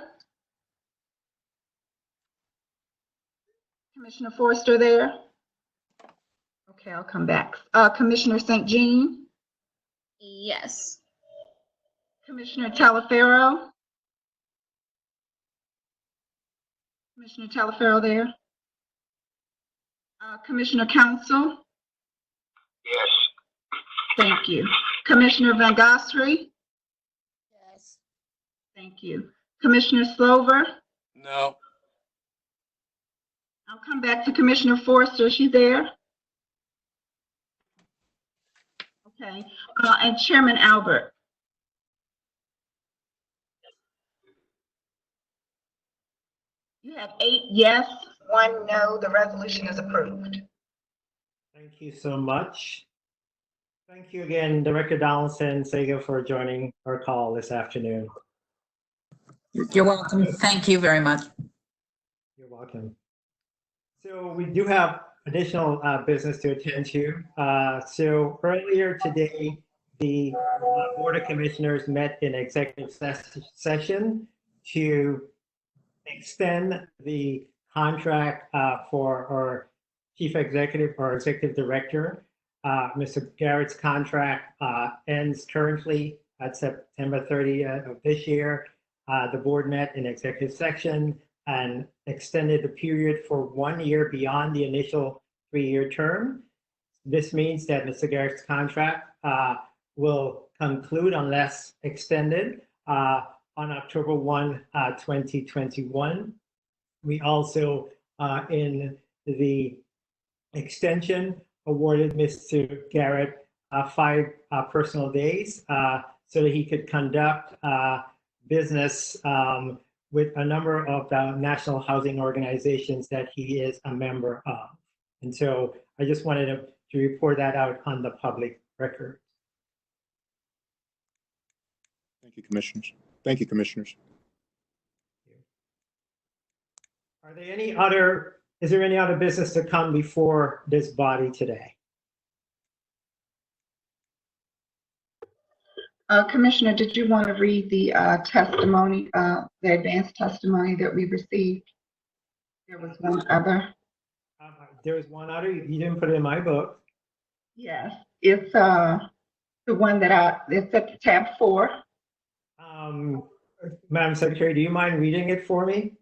Commissioner Forrester there? Okay, I'll come back. Commissioner St. Jean? Yes. Commissioner Talaferro? Commissioner Talaferro there? Commissioner Council? Yes. Thank you. Commissioner Van Gossry? Yes. Thank you. Commissioner Slover? No. I'll come back to Commissioner Forrester. Is she there? Okay. And Chairman Albert? You have 8 yes, 1 no. The resolution is approved. Thank you so much. Thank you again, Director Donaldson, Sega, for joining our call this afternoon. You're welcome. Thank you very much. You're welcome. So we do have additional business to attend to. So earlier today, the Board of Commissioners met in executive session to extend the contract for our Chief Executive or Executive Director. Mr. Garrett's contract ends currently at September 30th of this year. The board met in executive session and extended the period for 1 year beyond the initial 3-year term. This means that Mr. Garrett's contract will conclude unless extended on October 1, 2021. We also, in the extension, awarded Mr. Garrett 5 personal days so that he could conduct business with a number of the national housing organizations that he is a member of. And so I just wanted to report that out on the public record. Thank you, Commissioners. Thank you, commissioners. Are there any other, is there any other business to come before this body today? Commissioner, did you want to read the testimony, the advanced testimony that we received? There was one other. There was one other, you didn't put it in my book. Yes, it's the one that it's at tab 4. Madam Secretary, do you mind reading it for me?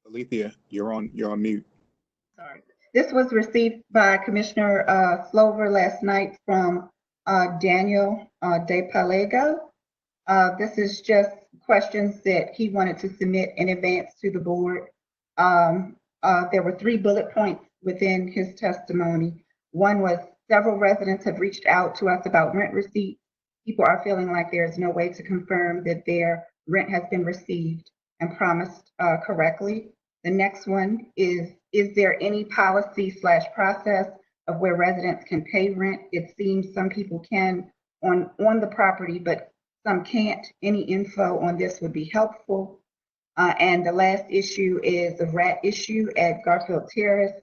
Alethea, you're on mute. Sorry. This was received by Commissioner Slover last night from Daniel De Palego. This is just questions that he wanted to submit in advance to the board. There were 3 bullet points within his testimony. One was several residents have reached out to us about rent receipts. People are feeling like there's no way to confirm that their rent has been received and promised correctly. The next one is there any policy/process of where residents can pay rent? It seems some people can on the property, but some can't. Any info on this would be helpful. And the last issue is the rat issue at Garfield Terrace.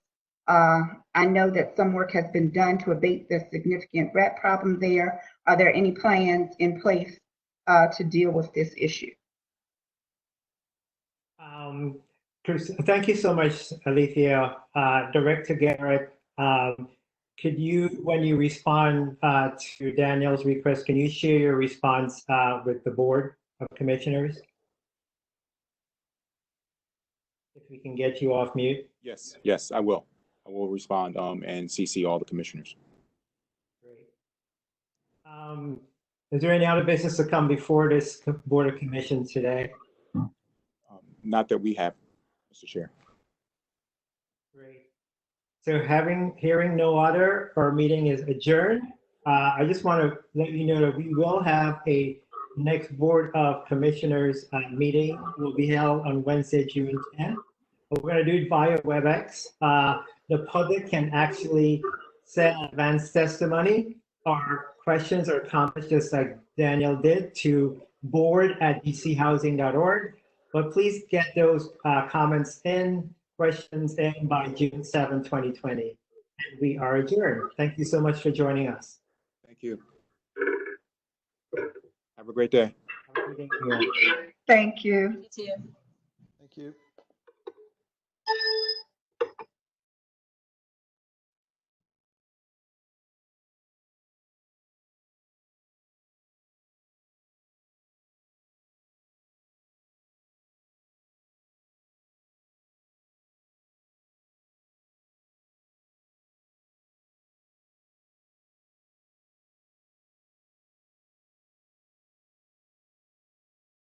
I know that some work has been done to abate the significant rat problem there. Are there any plans in place to deal with this issue? Thank you so much, Alethea. Director Garrett, could you, when you respond to Daniel's request, can you share your response with the Board of Commissioners? If we can get you off mute. Yes, I will. I will respond and CC all the commissioners. Great. Is there any other business to come before this Board of Commissioners today? Not that we have, Mr. Chair. Great. So hearing no other, our meeting is adjourned. I just want to let you know that we will have a next Board of Commissioners meeting. It will be held on Wednesday, June 10th. We're going to do it via WebEx. The public can actually send advanced testimony or questions or comments, just like Daniel did, to board@dchousing.org. But please get those comments in, questions in by June 7, 2020. And we are adjourned. Thank you so much for joining us. Thank you. Have a great day. Thank you. You too. Thank you.